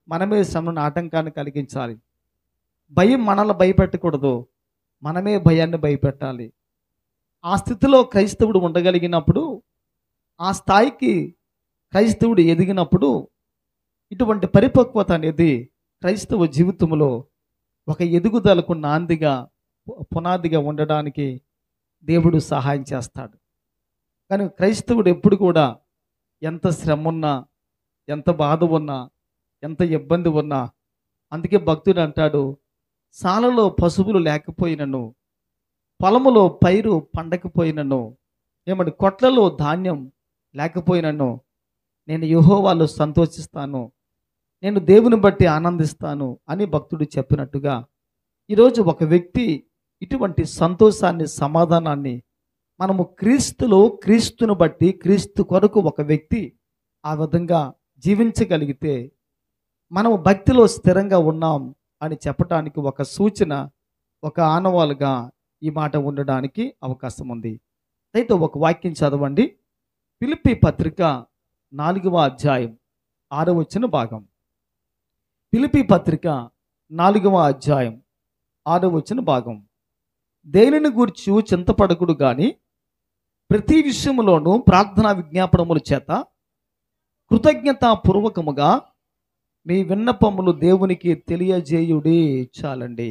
మనమే శ్రమను ఆటంకాన్ని కలిగించాలి. భయం మనల్ని భయపెట్టకూడదు, మనమే భయాన్ని భయపెట్టాలి. ఆ స్థితిలో క్రైస్తవుడు ఉండగలిగినప్పుడు, ఆ స్థాయికి క్రైస్తవుడు ఎదిగినప్పుడు ఇటువంటి పరిపక్వత అనేది క్రైస్తవ జీవితంలో ఒక ఎదుగుదలకు నాందిగా పునాదిగా ఉండడానికి దేవుడు సహాయం చేస్తాడు. కానీ క్రైస్తవుడు ఎప్పుడు కూడా ఎంత శ్రమ ఉన్నా, ఎంత బాధ ఉన్నా, ఎంత ఇబ్బంది ఉన్నా, అందుకే భక్తుడు అంటాడు, సాలలో పశువులు లేకపోయినను, పొలములో పైరు పండకపోయినను, ఏమంటే కొట్లలో ధాన్యం లేకపోయినను, నేను యెహోవాలో సంతోషిస్తాను, నేను దేవుని బట్టి ఆనందిస్తాను అని భక్తుడు చెప్పినట్టుగా ఈరోజు ఒక వ్యక్తి ఇటువంటి సంతోషాన్ని, సమాధానాన్ని మనము క్రీస్తులో, క్రీస్తును బట్టి, క్రీస్తు కొరకు ఒక వ్యక్తి ఆ విధంగా జీవించగలిగితే మనము భక్తిలో స్థిరంగా ఉన్నాం అని చెప్పటానికి ఒక సూచన, ఒక ఆనవాలుగా ఈ మాట ఉండడానికి అవకాశం ఉంది. అయితే ఒక వాక్యం చదవండి. ఫిలిప్పీ పత్రిక 4వ అధ్యాయం 6వ వచన భాగం. ఫిలిప్పీ పత్రిక 4వ అధ్యాయం 6వ వచన భాగం. దేనిని గూర్చి చింతపడకుడు గాని ప్రతి విషయములోనూ ప్రార్థనా విజ్ఞాపనముల చేత కృతజ్ఞతాపూర్వకముగా మీ విన్నపములు దేవునికి తెలియజేయుడి. చాలండి.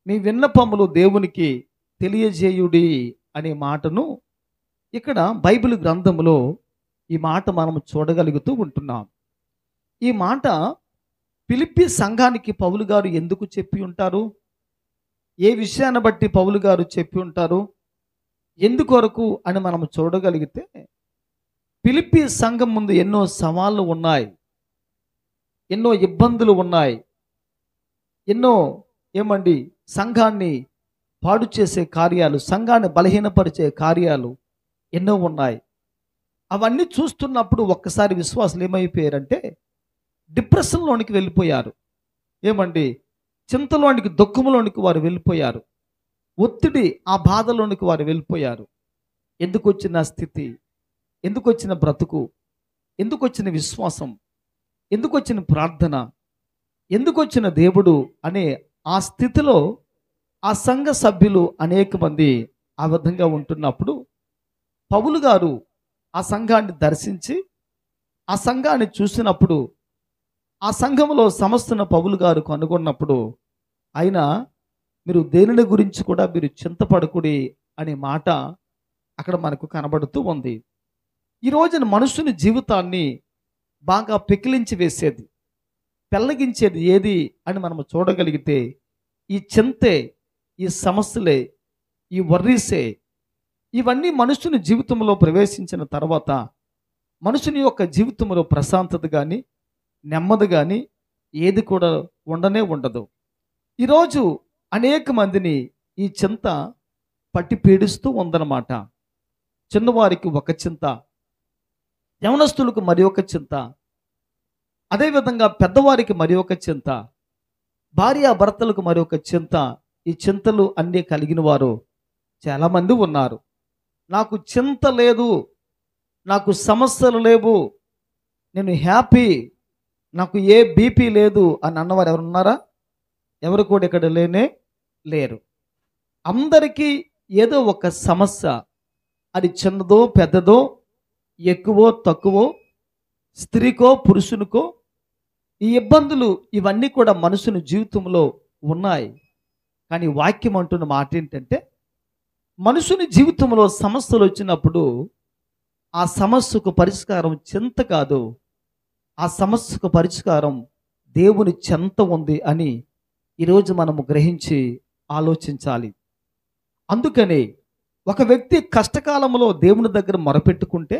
మీ విన్నపములు దేవునికి తెలియజేయుడి అనే మాటను ఇక్కడ బైబిల్ గ్రంథంలో ఈ మాట మనం చూడగలుగుతూ ఉంటున్నాం. ఈ మాట ఫిలిప్పీ సంఘానికి పౌలు గారు ఎందుకు చెప్పి ఉంటారు? ఏ విషయాన్ని బట్టి పౌలు గారు చెప్పి ఉంటారు? ఎందుకొరకు అని మనం చూడగలిగితే, ఫిలిప్పీ సంఘం ముందు ఎన్నో సవాళ్ళు ఉన్నాయి, ఎన్నో ఇబ్బందులు ఉన్నాయి, ఎన్నో సంఘాన్ని పాడు చేసే కార్యాలు, సంఘాన్ని బలహీనపరిచే కార్యాలు ఎన్నో ఉన్నాయి. అవన్నీ చూస్తున్నప్పుడు ఒక్కసారి విశ్వాసులు ఏమైపోయారంటే డిప్రెషన్లోనికి వెళ్ళిపోయారు. చింతలోనికి, దుఃఖంలోనికి వారు వెళ్ళిపోయారు. ఒత్తిడి, ఆ బాధలోనికి వారు వెళ్ళిపోయారు. ఎందుకు వచ్చిన స్థితి, ఎందుకు వచ్చిన బ్రతుకు, ఎందుకు వచ్చిన విశ్వాసం, ఎందుకు వచ్చిన ప్రార్థన, ఎందుకు వచ్చిన దేవుడు అనే ఆ స్థితిలో ఆ సంఘ సభ్యులు అనేక మంది ఆ విధంగా ఉంటున్నప్పుడు పౌలు గారు ఆ సంఘాన్ని దర్శించి, ఆ సంఘాన్ని చూసినప్పుడు, ఆ సంఘంలో సమస్తను పౌలు గారు కనుగొన్నప్పుడు ఆయన, మీరు దేనిని గురించి కూడా మీరు చింతపడకుడి అనే మాట అక్కడ మనకు కనబడుతూ ఉంది. ఈ రోజున మనుషుని జీవితాన్ని బాగా పెకిలించి వేసేది, పెళ్ళగించేది ఏది అని మనం చూడగలిగితే ఈ చింతే, ఈ సమస్యలే, ఈ వర్రీసే. ఇవన్నీ మనుషుని జీవితంలో ప్రవేశించిన తర్వాత మనుషుని యొక్క జీవితంలో ప్రశాంతత కానీ, నెమ్మది కానీ ఏది కూడా ఉండనే ఉండదు. ఈరోజు అనేక మందిని ఈ చింత పట్టి పీడిస్తూ ఉందన్నమాట. చిన్నవారికి ఒక చింత, యవనస్తులకు మరి ఒక చింత, అదేవిధంగా పెద్దవారికి మరి ఒక చింత, భార్యాభర్తలకు మరి ఒక చింత. ఈ చింతలు అన్నీ కలిగిన వారు చాలామంది ఉన్నారు. నాకు చింత లేదు, నాకు సమస్యలు లేవు, నేను హ్యాపీ, నాకు ఏ బీపీ లేదు అని అన్నవారు ఎవరు ఉన్నారా? ఎవరు కూడా ఇక్కడ లేరు. అందరికీ ఏదో ఒక సమస్య, అది చిన్నదో పెద్దదో, ఎక్కువో తక్కువో, స్త్రీకో పురుషునికో, ఈ ఇబ్బందులు ఇవన్నీ కూడా మనుషుని జీవితంలో ఉన్నాయి. కానీ వాక్యం అంటున్న మాట ఏంటంటే, మనుషుని జీవితంలో సమస్యలు వచ్చినప్పుడు ఆ సమస్యకు పరిష్కారం చింత కాదు, ఆ సమస్యకు పరిష్కారం దేవుని చెంత ఉంది అని ఈరోజు మనము గ్రహించి ఆలోచించాలి. అందుకని ఒక వ్యక్తి కష్టకాలంలో దేవుని దగ్గర మొరపెట్టుకుంటే,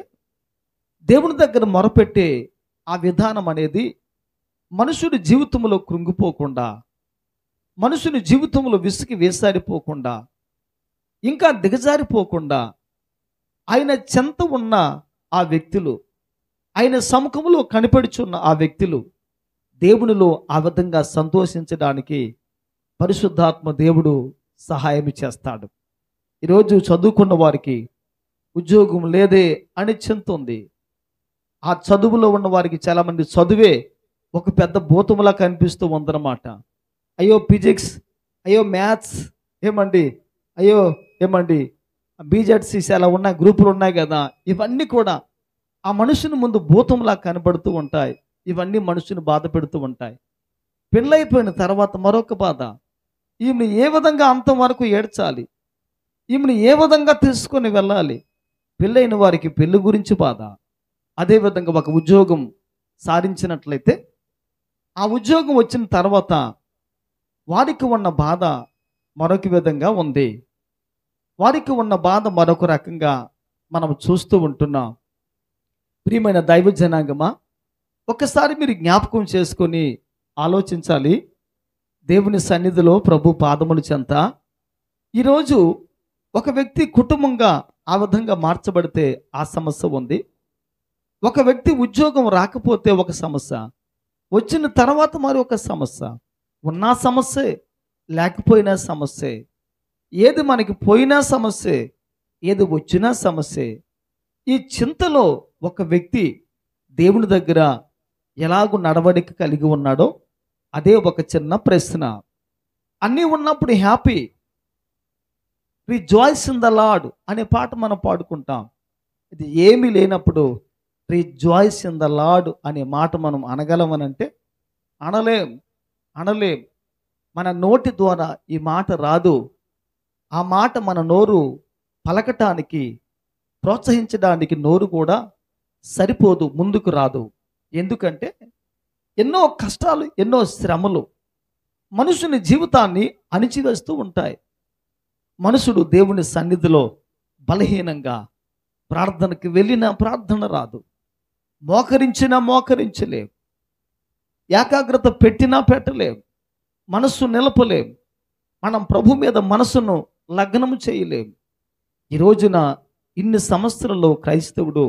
దేవుని దగ్గర మొరపెట్టే ఆ విధానం అనేది మనుషుడి జీవితంలో కృంగిపోకుండా, మనుషుని జీవితంలో విసిగి వేసారిపోకుండా, ఇంకా దిగజారిపోకుండా, ఆయన చెంత ఉన్న ఆ వ్యక్తులు, ఆయన సముఖంలో కనిపడుచున్న ఆ వ్యక్తులు దేవునిలో ఆ విధంగా సంతోషించడానికి పరిశుద్ధాత్మ దేవుడు సహాయం చేస్తాడు. ఈరోజు చదువుకున్న వారికి ఉద్యోగం లేదే అని చింత ఉంది. ఆ చదువులో ఉన్న వారికి చాలామంది చదువే ఒక పెద్ద భూతములా కనిపిస్తూ ఉందన్నమాట. అయ్యో ఫిజిక్స్, అయ్యో మ్యాథ్స్, ఏమండి, అయ్యో ఏమండి బీజెడ్సీస్ అలా ఉన్నాయి, గ్రూపులు ఉన్నాయి కదా, ఇవన్నీ కూడా ఆ మనుషుని ముందు భూతంలా కనబడుతూ ఉంటాయి. ఇవన్నీ మనుషుని బాధ పెడుతూ ఉంటాయి. పెళ్ళైపోయిన తర్వాత మరొక బాధ. ఈమెను ఏ విధంగా అంతవరకు ఏడ్చాలి, ఈమెను ఏ విధంగా తీసుకొని వెళ్ళాలి. పెళ్ళైన వారికి పెళ్లి గురించి బాధ. అదేవిధంగా ఒక ఉద్యోగం సాధించినట్లయితే ఆ ఉద్యోగం వచ్చిన తర్వాత వారికి ఉన్న బాధ మరొక విధంగా ఉంది. వారికి ఉన్న బాధ మరొక రకంగా మనం చూస్తూ ఉంటున్నాం. ప్రియమైన దైవ జనాంగమా, ఒక్కసారి మీరు జ్ఞాపకం చేసుకొని ఆలోచించాలి. దేవుని సన్నిధిలో ప్రభు పాదముల చెంత ఈరోజు ఒక వ్యక్తి కుటుంబంగా ఆ విధంగా మార్చబడితే ఆ సమస్య ఉంది. ఒక వ్యక్తి ఉద్యోగం రాకపోతే ఒక సమస్య, వచ్చిన తర్వాత మరి ఒక సమస్య. ఉన్నా సమస్యే, లేకపోయినా సమస్యే. ఏది మనకి పోయినా సమస్యే, ఏది వచ్చినా సమస్యే. ఈ చింతలో ఒక వ్యక్తి దేవుని దగ్గర ఎలాగూ నడవడిక కలిగి ఉన్నాడో అదే ఒక చిన్న ప్రశ్న. అన్నీ ఉన్నప్పుడు happy, rejoice in the lord అనే పాట మనం పాడుకుంటాం. ఇది ఏమీ లేనప్పుడు రిజాయిస్ ఇన్ ద లార్డ్ అనే మాట మనం అనగలమనంటే అనలేం, అనలేం. మన నోటి ద్వారా ఈ మాట రాదు. ఆ మాట మన నోరు పలకటానికి, ప్రోత్సహించడానికి నోరు కూడా సరిపోదు, ముందుకు రాదు. ఎందుకంటే ఎన్నో కష్టాలు, ఎన్నో శ్రమలు మనుషుని జీవితాన్ని అణిచివేస్తూ ఉంటాయి. మనుషుడు దేవుని సన్నిధిలో బలహీనంగా ప్రార్థనకి వెళ్ళినా ప్రార్థన రాదు, మోకరించినా మోకరించలేం, ఏకాగ్రత పెట్టినా పెట్టలేం, మనస్సు నిలపలేం, మనం ప్రభు మీద మనసును లగ్నము చేయలేం. ఈ రోజున ఇన్ని సంవత్సరాల్లో క్రైస్తవుడు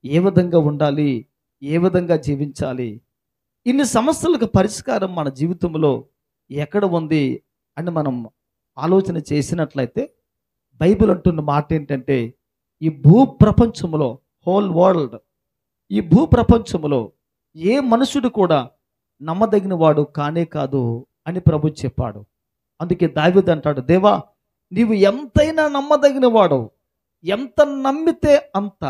ఏ విధంగా ఉండాలి, ఏ విధంగా జీవించాలి, ఇన్ని సమస్యలకు పరిష్కారం మన జీవితంలో ఎక్కడ ఉంది అని మనం ఆలోచన చేసినట్లయితే బైబిల్ అంటున్న మాట ఏంటంటే, ఈ భూ ప్రపంచంలో, హోల్ వరల్డ్, ఈ భూ ప్రపంచంలో ఏ మనుషుడు కూడా నమ్మదగిన వాడు కానే కాదు అని ప్రభు చెప్పాడు. అందుకే దావీదు అంటాడు, దేవా నీవు ఎంతైనా నమ్మదగిన వాడు, ఎంత నమ్మితే అంత,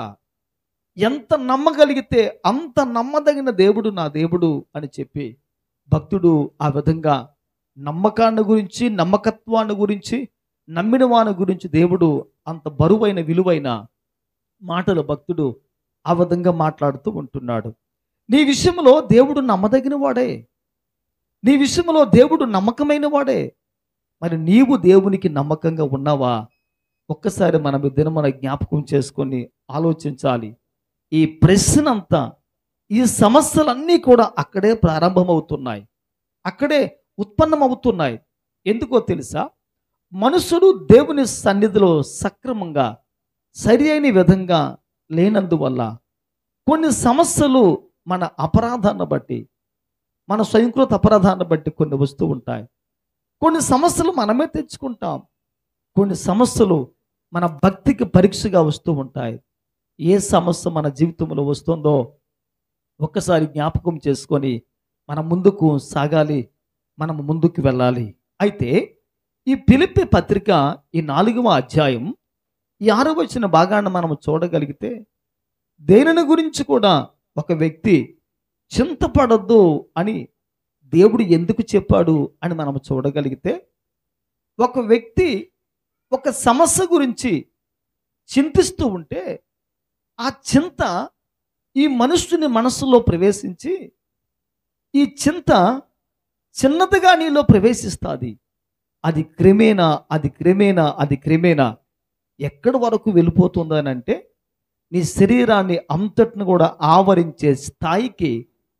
ఎంత నమ్మగలిగితే అంత నమ్మదగిన దేవుడు నా దేవుడు అని చెప్పి భక్తుడు ఆ విధంగా నమ్మకాన్ని గురించి, నమ్మకత్వాన్ని గురించి, నమ్మిన వాని గురించి దేవుడు అంత బరువైన విలువైన మాటలు భక్తుడు ఆ విధంగా మాట్లాడుతూ ఉంటున్నాడు. నీ విషయంలో దేవుడు నమ్మదగిన వాడే, నీ విషయంలో దేవుడు నమ్మకమైన వాడే. మరి నీవు దేవునికి నమ్మకంగా ఉన్నావా? ఒక్కసారి మనం ఇద్దరు మన జ్ఞాపకం చేసుకొని ఆలోచించాలి. ఈ ప్రశ్న అంతా, ఈ సమస్యలన్నీ కూడా అక్కడే ప్రారంభమవుతున్నాయి, అక్కడే ఉత్పన్నమవుతున్నాయి. ఎందుకో తెలుసా? మనుషుడు దేవుని సన్నిధిలో సక్రమంగా సరి అయిన విధంగా లేనందువల్ల కొన్ని సమస్యలు మన అపరాధాన్ని బట్టి, మన స్వయంకృత అపరాధాన్ని బట్టి కొన్ని వస్తూ ఉంటాయి. కొన్ని సమస్యలు మనమే తెచ్చుకుంటాం, కొన్ని సమస్యలు మన భక్తికి పరీక్షగా వస్తూ ఉంటాయి. ఏ సమస్య మన జీవితంలో వస్తుందో ఒక్కసారి జ్ఞాపకం చేసుకొని మనం ముందుకు సాగాలి, మనం ముందుకు వెళ్ళాలి. అయితే ఈ ఫిలిప్పీ పత్రిక ఈ 4వ అధ్యాయం ఈ 6వ వచన భాగాన్ని మనం చూడగలిగితే దేనిని గురించి కూడా ఒక వ్యక్తి చింతపడద్దు అని దేవుడు ఎందుకు చెప్పాడు అని మనం చూడగలిగితే, ఒక వ్యక్తి ఒక సమస్య గురించి చింతిస్తూ ఉంటే ఆ చింత ఈ మనుష్యుని మనస్సులో ప్రవేశించి ఈ చింత చిన్నదిగా నీలో ప్రవేశిస్తుంది. అది క్రమేణా ఎక్కడి వరకు వెళ్ళిపోతుందనంటే నీ శరీరాన్ని అంతటిని కూడా ఆవరించే స్థాయికి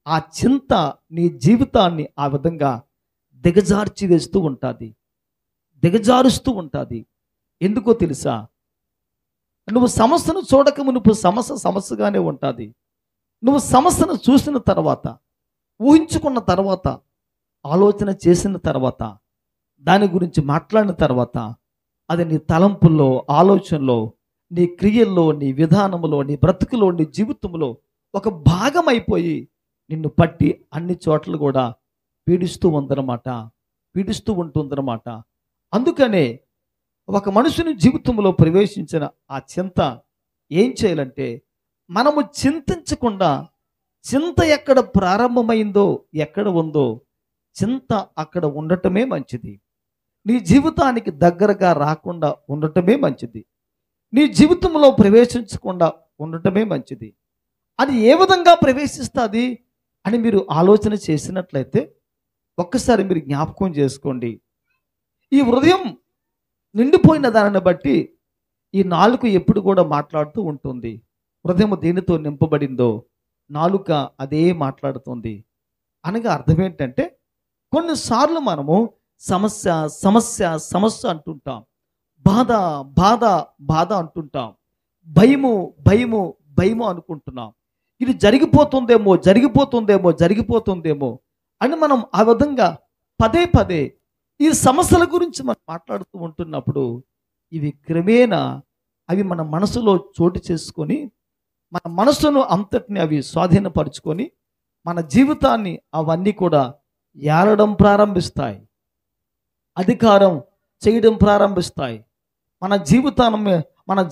ఆ చింత నీ జీవితాన్ని ఆ విధంగా దిగజార్చి వేస్తూ ఉంటుంది, దిగజారుస్తూ ఉంటుంది. ఎందుకో తెలుసా? నువ్వు సమస్యను చూడక మునుపు సమస్యగానే ఉంటుంది. నువ్వు సమస్యను చూసిన తర్వాత, ఊహించుకున్న తర్వాత, ఆలోచన చేసిన తర్వాత, దాని గురించి మాట్లాడిన తర్వాత అది నీ తలంపుల్లో, ఆలోచనలో, నీ క్రియల్లో, నీ విధానంలో, నీ బ్రతుకులో, నీ జీవితంలో ఒక భాగం అయిపోయి నిన్ను పట్టి అన్ని చోట్ల కూడా పీడిస్తూ ఉందన్నమాట, పీడిస్తూ ఉంటుందన్నమాట. అందుకనే ఒక మనుషుని జీవితంలో ప్రవేశించిన ఆ చింత ఏం చేయాలంటే, మనము చింతించకుండా, చింత ఎక్కడ ప్రారంభమైందో, ఎక్కడ ఉందో చింత అక్కడ ఉండటమే మంచిది. నీ జీవితానికి దగ్గరగా రాకుండా ఉండటమే మంచిది. నీ జీవితంలో ప్రవేశించకుండా ఉండటమే మంచిది. అది ఏ విధంగా ప్రవేశిస్తుంది అని మీరు ఆలోచన చేసినట్లయితే ఒక్కసారి మీరు జ్ఞాపకం చేసుకోండి. ఈ హృదయం నిండిపోయిన దానిని బట్టి ఈ నాలుక ఎప్పుడు కూడా మాట్లాడుతూ ఉంటుంది. హృదయం దేనితో నింపబడిందో నాలుక అదే మాట్లాడుతుంది. అనగా అర్థం ఏంటంటే, కొన్నిసార్లు మనము సమస్య సమస్య సమస్య అంటుంటాం, బాధ బాధ బాధ అంటుంటాం, భయము భయము భయము అనుకుంటున్నాం. ఇది జరిగిపోతుందేమో జరిగిపోతుందేమో జరిగిపోతుందేమో అని మనం ఆ విధంగా పదే పదే ఈ సమస్యల గురించి మనం మాట్లాడుతూ ఉంటున్నప్పుడు ఇవి క్రమేణా అవి మన మనసులో చోటు చేసుకొని, మన మనసును అంతటిని అవి స్వాధీనపరుచుకొని మన జీవితాన్ని అవన్నీ కూడా ఏలడం ప్రారంభిస్తాయి, అధికారం చేయడం ప్రారంభిస్తాయి. మన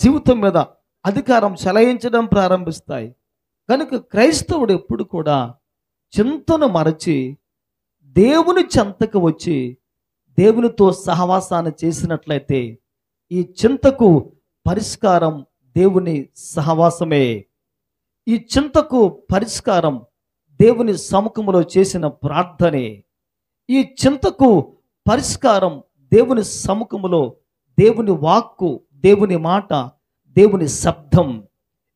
జీవితం మీద అధికారం చెలాయించడం ప్రారంభిస్తాయి. కనుక క్రైస్తవుడు ఎప్పుడు కూడా చింతను మరచి దేవుని చెంతకు వచ్చి దేవునితో సహవాసాన్ని చేసినట్లయితే ఈ చింతకు పరిష్కారం దేవుని సహవాసమే. ఈ చింతకు పరిష్కారం దేవుని సముఖములో చేసిన ప్రార్థనే. ఈ చింతకు పరిష్కారం దేవుని సముఖములో దేవుని వాక్కు, దేవుని మాట, దేవుని శబ్దం.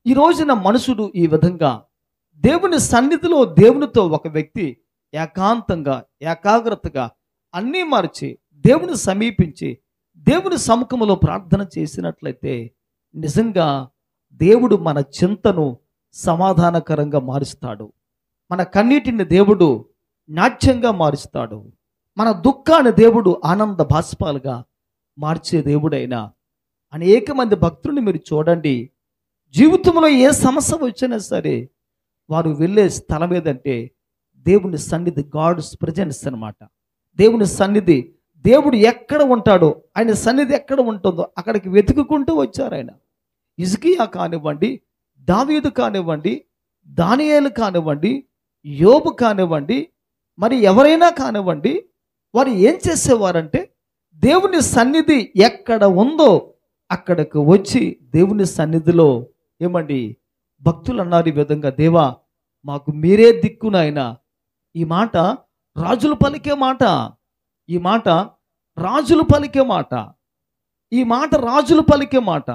ఈ రోజున మనుషుడు ఈ విధంగా దేవుని సన్నిధిలో దేవునితో ఒక వ్యక్తి ఏకాంతంగా ఏకాగ్రతగా అన్నీ మార్చి దేవుని సమీపించి దేవుని సముఖములో ప్రార్థన చేసినట్లయితే నిజంగా దేవుడు మన చింతను సమాధానకరంగా మారుస్తాడు. మన కన్నీటిని దేవుడు నాట్యంగా మారుస్తాడు. మన దుఃఖాన్ని దేవుడు ఆనంద బాష్పాలుగా మార్చే దేవుడైనా అనేక మంది భక్తుల్ని మీరు చూడండి, జీవితంలో ఏ సమస్య వచ్చినా సరే వారు వెళ్ళే స్థలం ఏదంటే దేవుని సన్నిధి, గాడ్స్ ప్రెజెన్స్ అన్నమాట. దేవుని సన్నిధి, దేవుడు ఎక్కడ ఉంటాడో, ఆయన సన్నిధి ఎక్కడ ఉంటుందో అక్కడికి వెతుకుకుంటూ వచ్చారు. ఆయన హిజ్కియా కానివ్వండి, దావీదు కానివ్వండి, దానియేలు కానివ్వండి, యోబు కానివ్వండి, మరి ఎవరైనా కానివ్వండి, వారు ఏం చేసేవారంటే దేవుని సన్నిధి ఎక్కడ ఉందో అక్కడికి వచ్చి దేవుని సన్నిధిలో ఏమండి భక్తులు అన్నారు ఈ విధంగా, దేవా మాకు మీరే దిక్కునైనా. ఈ మాట రాజులు పలికే మాట, ఈ మాట రాజులు పలికే మాట, ఈ మాట రాజులు పలికే మాట.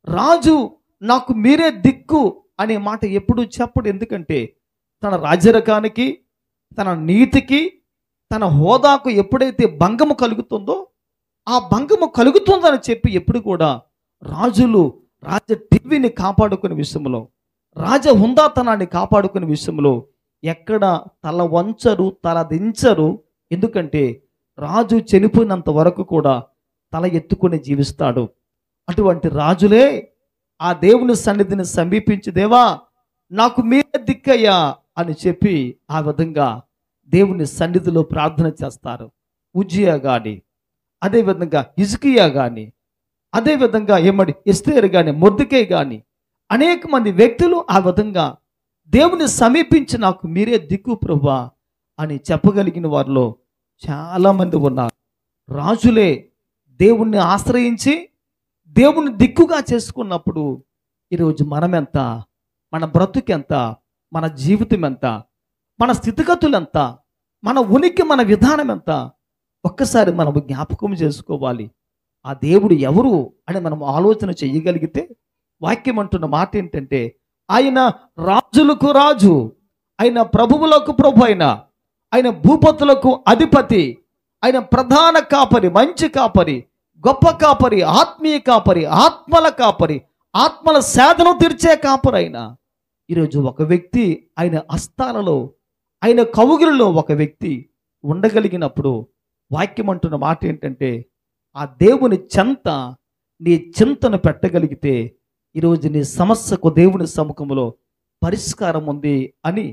రాజు నాకు మీరే దిక్కు అనే మాట ఎప్పుడు చెప్పడు. ఎందుకంటే తన రాజరకానికి, తన నీతికి, తన హోదాకు ఎప్పుడైతే భంగము కలుగుతుందో ఆ భంగము కలుగుతుందని చెప్పి ఎప్పుడు కూడా రాజులు రాజ టీవీని కాపాడుకునే విషయంలో, రాజ హుందాతనాన్ని కాపాడుకునే విషయంలో ఎక్కడ తల వంచరు, తల దించరు. ఎందుకంటే రాజు చనిపోయినంత వరకు కూడా తల ఎత్తుకొని జీవిస్తాడు. అటువంటి రాజులే ఆ దేవుని సన్నిధిని సమీపించి, దేవా నాకు మీరే దిక్కయ్యా అని చెప్పి ఆ విధంగా దేవుని సన్నిధిలో ప్రార్థన చేస్తారు. ఉజ్జియా కానీ, అదేవిధంగా హిజ్కియా కానీ, అదేవిధంగా ఎస్తేరు కానీ, మొర్దెకై కానీ అనేక మంది వ్యక్తులు ఆ విధంగా దేవుని సమీపించి నాకు మీరే దిక్కు ప్రభువా అని చెప్పగలిగిన వారిలో చాలామంది ఉన్నారు. రాజులే దేవుణ్ణి ఆశ్రయించి దేవుని దిక్కుగా చేసుకున్నప్పుడు ఈరోజు మనమెంత, మన బ్రతుకెంత, మన జీవితం ఎంత, మన స్థితిగతులు ఎంత, మన ఉనికి, మన విధానం ఎంత ఒక్కసారి మనం జ్ఞాపకం చేసుకోవాలి. ఆ దేవుడు ఎవరు అని మనం ఆలోచన చేయగలిగితే వాక్యం అంటున్న మాట ఏంటంటే, ఆయన రాజులకు రాజు, ఆయన ప్రభువులకు ప్రభు, ఆయన భూపతులకు అధిపతి, ఆయన ప్రధాన కాపరి, మంచి కాపరి, గొప్ప కాపరి, ఆత్మీయ కాపరి, ఆత్మల కాపరి, ఆత్మల సేదను తీర్చే కాపరి. అయినా ఈరోజు ఒక వ్యక్తి ఆయన హస్తాలలో, ఆయన కౌగిలిలో ఒక వ్యక్తి ఉండగలిగినప్పుడు వాక్యం అంటున్న మాట ఏంటంటే, ఆ దేవుని చెంత నీ చింతను పెట్టగలిగితే ఈరోజు నీ సమస్యకు దేవుని సముఖంలో పరిష్కారం ఉంది అని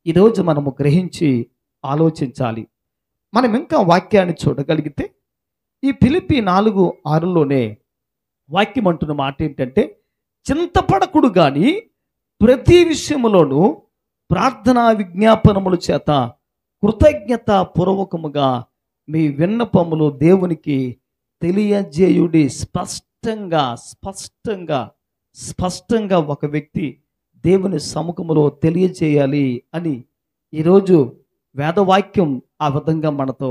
ఈరోజు మనము గ్రహించి ఆలోచించాలి. మనం ఇంకా వాక్యాన్ని చూడగలిగితే ఈ ఫిలిప్పీ 4:6లోనే వాక్యం అంటున్న మాట ఏంటంటే, చింతపడకుడు గాని ప్రతి విషయములోనూ ప్రార్థనా విజ్ఞాపనముల చేత కృతజ్ఞత పూర్వకముగా మీ విన్నపములు దేవునికి తెలియజేయుడి. స్పష్టంగా ఒక వ్యక్తి దేవుని సముఖములో తెలియజేయాలి అని ఈరోజు వేదవాక్యం ఆ విధంగా మనతో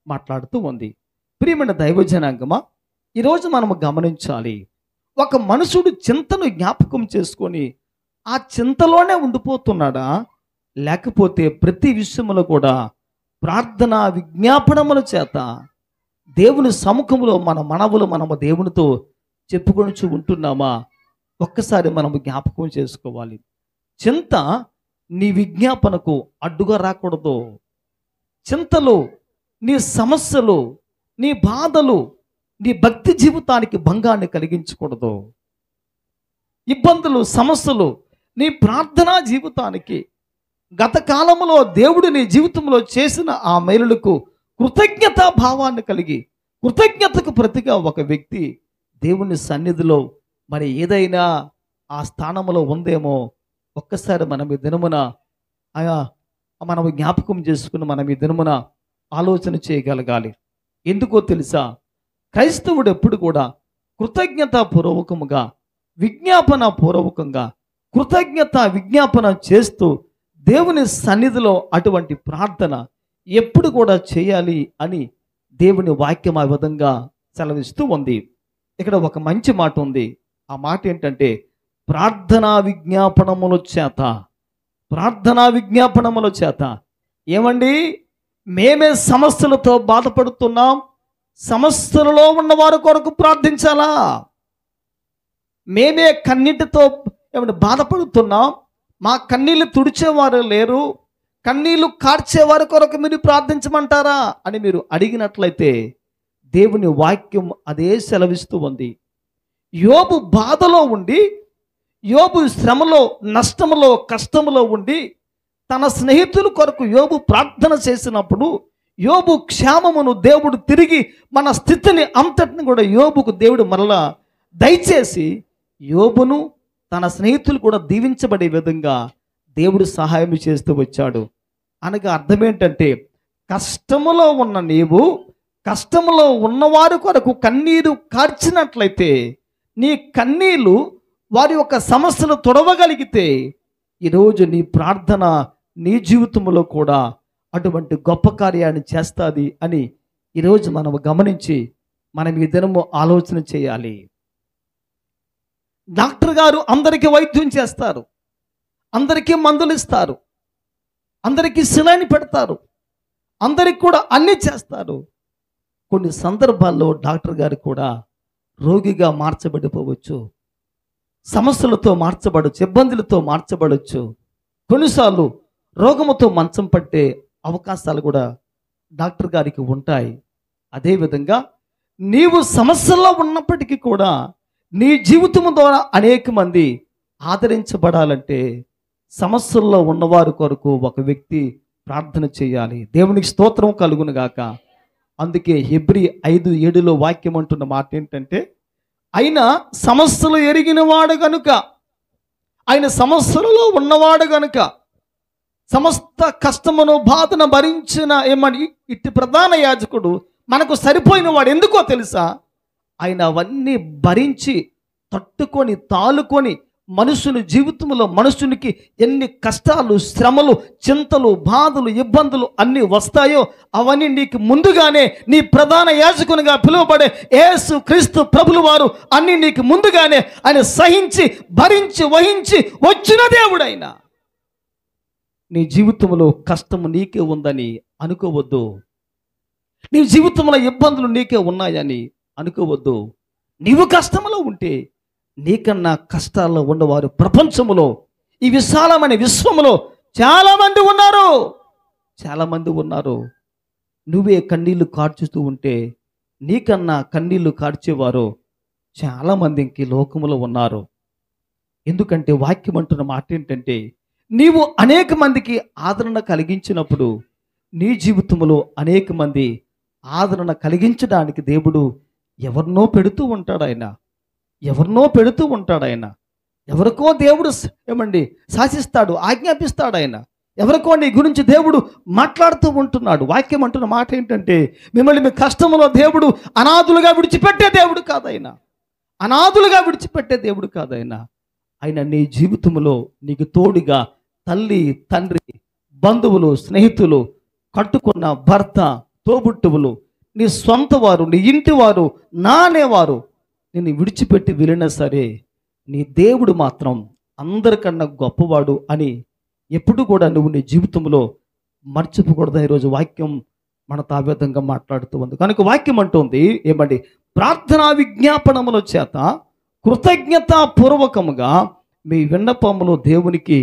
మాట్లాడుతూ ఉంది. ప్రియమైన దైవజనాంగమా, ఈరోజు మనము గమనించాలి, ఒక మనుషుడు చింతను జ్ఞాపకం చేసుకొని ఆ చింతలోనే ఉండిపోతున్నాడా, లేకపోతే ప్రతి విషయంలో కూడా ప్రార్థన విజ్ఞాపనముల చేత దేవుని సముఖంలో మనము దేవునితో చెప్పుకొని ఉంటున్నామా? ఒక్కసారి మనము జ్ఞాపకం చేసుకోవాలి. చింత నీ విజ్ఞాపనకు అడ్డుగా రాకూడదు. చింతలు, నీ సమస్యలు, నీ బాధలు నీ భక్తి జీవితానికి భంగాన్ని కలిగించకూడదు. ఇబ్బందులు, సమస్యలు నీ ప్రార్థనా జీవితానికి, గత కాలంలో దేవుడు నీ జీవితంలో చేసిన ఆ మేలులకు కృతజ్ఞతా భావాన్ని కలిగి, కృతజ్ఞతకు ప్రతిగా ఒక వ్యక్తి దేవుని సన్నిధిలో మరి ఏదైనా ఆ స్థానంలో ఉందేమో ఒక్కసారి మనం ఈ దినమున మనము జ్ఞాపకం చేసుకుని మనం ఈ దినమున ఆలోచన చేయగలగాలి. ఎందుకో తెలుసా, క్రైస్తవుడు ఎప్పుడు కూడా కృతజ్ఞతాపూర్వకముగా, విజ్ఞాపన చేస్తూ దేవుని సన్నిధిలో అటువంటి ప్రార్థన ఎప్పుడు కూడా చేయాలి అని దేవుని వాక్యం ఆ విధంగా సెలవిస్తూ ఉంది. ఇక్కడ ఒక మంచి మాట ఉంది. ఆ మాట ఏంటంటే, ప్రార్థనా విజ్ఞాపనముల చేత. ఏమండి, మేమే సమస్యలతో బాధపడుతున్నాం, సమస్యలలో ఉన్నవారి కొరకు ప్రార్థించాలా? మేమే కన్నీటితో ఏమంటే బాధపడుతున్నాం, మా కన్నీళ్ళు తుడిచేవారు లేరు, కన్నీళ్లు కార్చేవారి కొరకు మీరు ప్రార్థించమంటారా అని మీరు అడిగినట్లయితే దేవుని వాక్యం అదే సెలవిస్తూ ఉంది. యోబు బాధలో ఉండి, యోబు శ్రమలో, నష్టములో, కష్టములో ఉండి తన స్నేహితుల కొరకు యోబు ప్రార్థన చేసినప్పుడు యోబు క్షేమమును దేవుడు తిరిగి మన స్థితిని అంతటిని కూడా యోబుకు దేవుడు మరలా దయచేసి యోబును తన స్నేహితులు కూడా దీవించబడే విధంగా దేవుడు సహాయం చేస్తూ వచ్చాడు. అనగా అర్థం ఏంటంటే, కష్టములో ఉన్న నీవు కష్టములో ఉన్నవారి కొరకు కన్నీరు కార్చినట్లయితే, నీ కన్నీళ్ళు వారి యొక్క సమస్యలు తొడవగలిగితే ఈరోజు నీ ప్రార్థన నీ జీవితంలో కూడా అటువంటి గొప్ప కార్యాన్ని చేస్తుంది అని ఈరోజు మనం గమనించి మనం ఈ దినము ఆలోచన చేయాలి. డాక్టర్ గారు అందరికీ వైద్యం చేస్తారు, అందరికీ మందులు ఇస్తారు, అందరికీ శిలాని పెడతారు, అందరికి కూడా అన్నీ చేస్తారు. కొన్ని సందర్భాల్లో డాక్టర్ గారు కూడా రోగిగా మార్చబడిపోవచ్చు, సమస్యలతో మార్చబడవచ్చు, ఇబ్బందులతో మార్చబడవచ్చు. కొన్నిసార్లు రోగముతో మంచం పట్టే అవకాశాలు కూడా డాక్టర్ గారికి ఉంటాయి. అదేవిధంగా నీవు సమస్యల్లో ఉన్నప్పటికీ కూడా నీ జీవితం ద్వారా అనేక మంది ఆదరించబడాలంటే సమస్యల్లో ఉన్నవారి కొరకు ఒక వ్యక్తి ప్రార్థన చేయాలి. దేవునికి స్తోత్రం కలుగును గాక. అందుకే హెబ్రీ 5:7 వాక్యం అంటున్న మాట ఏంటంటే, ఆయన సమస్యలు ఎరిగినవాడు గనుక, ఆయన సమస్యలలో ఉన్నవాడు గనుక, సమస్త కష్టమును బాధను భరించిన ఏమని ఇట్టి ప్రధాన యాజకుడు మనకు సరిపోయిన వాడు. ఎందుకో తెలుసా, ఆయన అవన్నీ భరించి తట్టుకొని తాలుకొని మనుషుని జీవితంలో మనుషునికి ఎన్ని కష్టాలు, శ్రమలు, చింతలు, బాధలు, ఇబ్బందులు అన్నీ వస్తాయో అవన్నీ నీకు ముందుగానే నీ ప్రధాన యాజకునిగా పిలువబడే యేసు క్రీస్తు ప్రభులు వారు అన్నీ నీకు ముందుగానే ఆయన సహించి భరించి వహించి వచ్చిన దేవుడైన. నీ జీవితంలో కష్టము నీకే ఉందని అనుకోవద్దు, నీ జీవితంలో ఇబ్బందులు నీకే ఉన్నాయని అనుకోవద్దు. నీవు కష్టంలో ఉంటే నీకన్నా కష్టాల్లో ఉన్నవారు ప్రపంచంలో, ఈ విశాలమైన విశ్వములో చాలామంది ఉన్నారు. నువ్వే కన్నీళ్లు కార్చుతూ ఉంటే నీకన్నా కన్నీళ్లు కార్చేవారు చాలామంది ఇంక లోకములో ఉన్నారు. ఎందుకంటే వాక్యం అంటున్న మాట ఏంటంటే, నీవు అనేక మందికి ఆదరణ కలిగించినప్పుడు నీ జీవితంలో అనేక మంది ఆదరణ కలిగించడానికి దేవుడు ఎవరినో పెడుతూ ఉంటాడు ఆయన. ఎవరినో పెడుతూ ఉంటాడు ఆయన. ఎవరికో దేవుడు శాసిస్తాడు, ఆజ్ఞాపిస్తాడు ఆయన. ఎవరికో నీ గురించి దేవుడు మాట్లాడుతూ ఉంటున్నాడు. వాక్యం అంటున్న మాట ఏంటంటే, మిమ్మల్ని మీ కష్టంలో దేవుడు అనాథులుగా విడిచిపెట్టే దేవుడు కాదైనా. అనాథులుగా విడిచిపెట్టే దేవుడు కాదైనా. ఆయన నీ జీవితంలో నీకు తోడుగా తల్లి, తండ్రి, బంధువులు, స్నేహితులు, కట్టుకున్న భర్త, తోబుట్టువులు, నీ సొంత వారు, నీ ఇంటి వారు, నానేవారు నిన్ను విడిచిపెట్టి వెళ్ళినా సరే నీ దేవుడు మాత్రం అందరికన్నా గొప్పవాడు అని ఎప్పుడు కూడా నువ్వు నీ జీవితంలో మర్చిపోకూడదు. ఈరోజు వాక్యం మన తావేదంగా మాట్లాడుతూ ఉంది. కనుక వాక్యం అంటుంది ప్రార్థనా విజ్ఞాపనముల చేత కృతజ్ఞతాపూర్వకముగా మీ విన్నపములు దేవునికి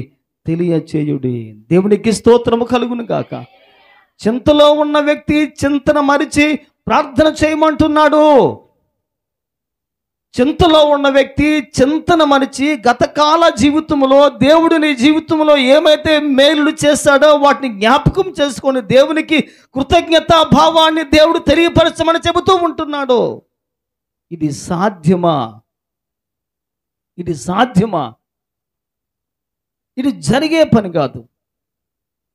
తెలియచేయుడి. దేవునికి స్తోత్రము కలుగును గాక. చింతలో ఉన్న వ్యక్తి చింతన మరిచి ప్రార్థన చేయమంటున్నాడు. చింతలో ఉన్న వ్యక్తి చింతన మరిచి గతకాల జీవితంలో దేవుడు నీ జీవితంలో ఏమైతే మేలులు చేశాడో వాటిని జ్ఞాపకం చేసుకొని దేవునికి కృతజ్ఞతా భావాన్ని దేవుడు తెలియపరచమని చెబుతూ ఉంటున్నాడు. ఇది సాధ్యమా? ఇది సాధ్యమా? ఇది జరిగే పని కాదు.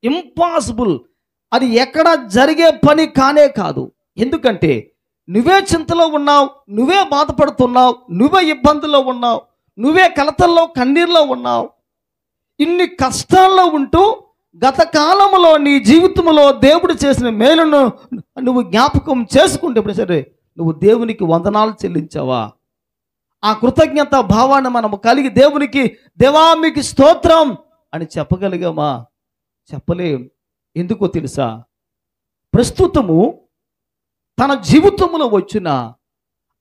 ఇంపాసిబుల్. అది ఎక్కడ జరిగే పని కానే కాదు. ఎందుకంటే నువ్వే చింతలో ఉన్నావు, నువ్వే బాధపడుతున్నావు, నువ్వే ఇబ్బందుల్లో ఉన్నావు, నువ్వే కలతల్లో కన్నీరులో ఉన్నావు. ఇన్ని కష్టాల్లో ఉంటూ గత కాలంలో నీ జీవితంలో దేవుడు చేసిన మేలును నువ్వు జ్ఞాపకం చేసుకుంటే ఇప్పుడు సరే నువ్వు దేవునికి వందనాలు చెల్లించావా? ఆ కృతజ్ఞత భావాన్ని మనము కలిగి దేవునికి దేవా మీకు స్తోత్రం అని చెప్పగలిగామా? చెప్పలేం. ఎందుకో తెలుసా? ప్రస్తుతము తన జీవితంలో వచ్చిన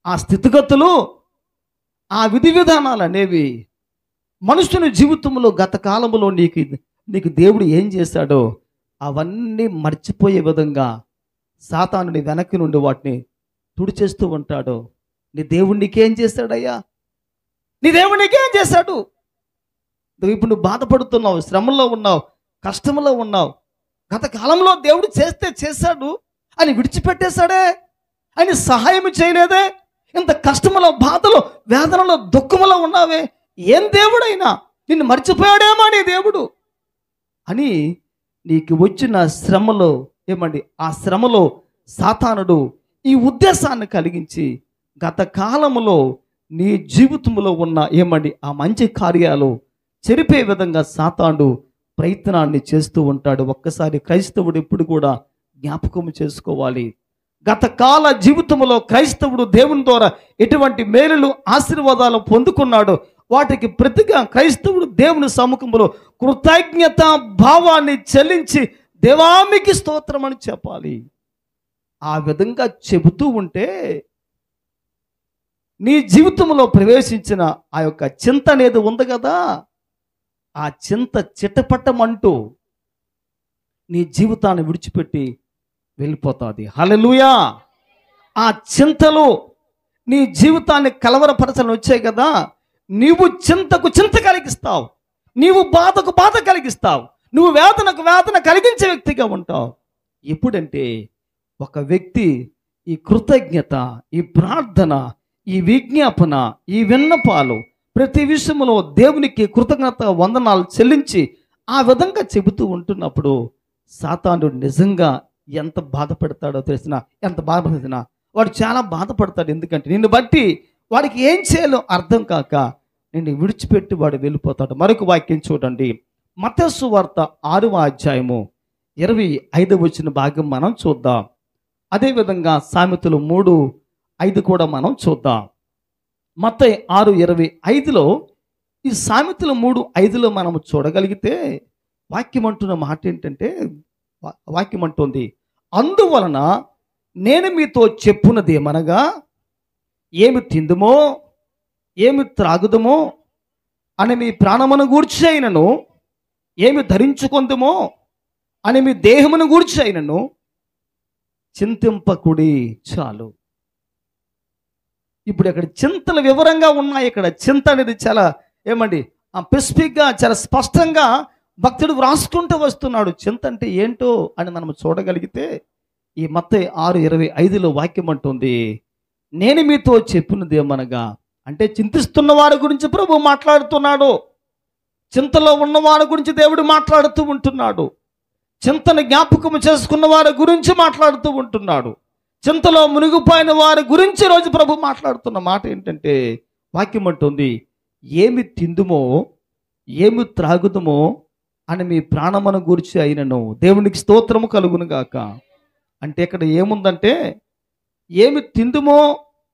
ఆ స్థితిగతులు, ఆ విధి విధానాలు అనేవి మనుషుని జీవితంలో గత కాలంలో నీకు దేవుడు ఏం చేశాడో అవన్నీ మర్చిపోయే విధంగా సాతానుని వెనక్కి నుండి వాటిని తుడిచేస్తూ ఉంటాడు. నీ దేవుడు నీకేం చేశాడయ్యా? నీ దేవుడు నీకేం చేశాడు? ఇప్పుడు నువ్వు బాధపడుతున్నావు, శ్రమలో ఉన్నావు, కష్టంలో ఉన్నావు. గత కాలంలో దేవుడు చేశాడు అని విడిచిపెట్టేశాడే, అని సహాయం చేయలేదే, ఇంత కష్టములో, బాధలో, వేదనలో, దుఃఖములో ఉన్నావే, ఏం దేవుడైనా నిన్ను మర్చిపోయాడేమో నీ దేవుడు అని నీకు వచ్చిన శ్రమలో ఆ శ్రమలో సాతానుడు ఈ ఉద్దేశాన్ని కలిగించి గత కాలములో నీ జీవితంలో ఉన్న ఆ మంచి కార్యాలు చెరిపే విధంగా సాతానుడు ప్రయత్నాన్ని చేస్తూ ఉంటాడు. ఒక్కసారి క్రైస్తవుడు ఎప్పుడు కూడా జ్ఞాపకం చేసుకోవాలి. గత కాల జీవితంలో క్రైస్తవుడు దేవుని ద్వారా ఎటువంటి మేలులు, ఆశీర్వాదాలు పొందుకున్నాడో వాటికి ప్రతిగా క్రైస్తవుడు దేవుని సముఖంలో కృతజ్ఞత భావాన్ని చెల్లించి దేవానికి స్తోత్రం అని చెప్పాలి. ఆ విధంగా చెబుతూ ఉంటే నీ జీవితంలో ప్రవేశించిన ఆ యొక్క చింత అనేది ఉంది కదా, ఆ చింత చిట్టపట్టమంటూ నీ జీవితాన్ని విడిచిపెట్టి వెళ్ళిపోతుంది. హల్లెలూయా. ఆ చింతలు నీ జీవితాన్ని కలవరపరచాలని వచ్చాయి కదా, నీవు చింతకు చింత కలిగిస్తావు, నీవు బాధకు బాధ కలిగిస్తావు, నువ్వు వేదనకు వేదన కలిగించే వ్యక్తిగా ఉంటావు. ఎప్పుడంటే ఒక వ్యక్తి ఈ కృతజ్ఞత, ఈ ప్రార్థన, ఈ విజ్ఞాపన, ఈ విన్నపాలు ప్రతి విషయంలో దేవునికి కృతజ్ఞత వందనాలు చెల్లించి ఆ విధంగా చెబుతూ ఉంటున్నప్పుడు సాతానుడు నిజంగా ఎంత బాధపడతాడో తెలిసిన, ఎంత బాధపడుతున్నా వాడు చాలా బాధపడతాడు. ఎందుకంటే నిన్ను బట్టి వాడికి ఏం చేయాలో అర్థం కాక నిన్ను విడిచిపెట్టి వాడు వెళ్ళిపోతాడు. మరొక వాక్యం చూడండి, మత్తయి సువార్త 6వ అధ్యాయము 25వ భాగం మనం చూద్దాం. అదేవిధంగా సామెతలు 3:5 కూడా మనం చూద్దాం. మత్తయి 6:25లో ఈ సామెతలు 3:5లో మనం చూడగలిగితే వాక్యం అంటున్న మాట ఏంటంటే, వాక్యం అంటుంది, అందువలన నేను మీతో చెప్పున్నదేమనగా ఏమి తిందుమో ఏమి త్రాగుదమో అని మీ ప్రాణమును గూర్చి అయినను, ఏమి ధరించుకొందుమో అని మీ దేహమును గూర్చి అయినను చింతింపకుడి చాలు. ఇప్పుడు ఇక్కడ చింతలు వివరంగా ఉన్నాయి. ఇక్కడ చింత అనేది చాలా స్పెసిఫిక్గా, చాలా స్పష్టంగా భక్తుడు వ్రాసుకుంటూ వస్తున్నాడు. చింత అంటే ఏంటో అని మనం చూడగలిగితే ఈ మత్తయి 6:25లో వాక్యం అంటుంది, నేను మీతో చెప్పినది ఏమనగా, అంటే చింతిస్తున్న వారి గురించి ప్రభు మాట్లాడుతున్నాడు. చింతలో ఉన్నవారి గురించి దేవుడు మాట్లాడుతూ ఉంటున్నాడు. చింతను జ్ఞాపకం చేసుకున్న వారి గురించి మాట్లాడుతూ ఉంటున్నాడు. చింతలో మునిగిపోయిన వారి గురించి రోజు ప్రభు మాట్లాడుతున్న మాట ఏంటంటే, వాక్యం అంటుంది, ఏమి తిందుమో ఏమి త్రాగుదుమో అని మీ ప్రాణమును గూర్చి అయినను దేవునికి స్తోత్రము కలుగును గాక. అంటే ఇక్కడ ఏముందంటే, ఏమి తిందుమో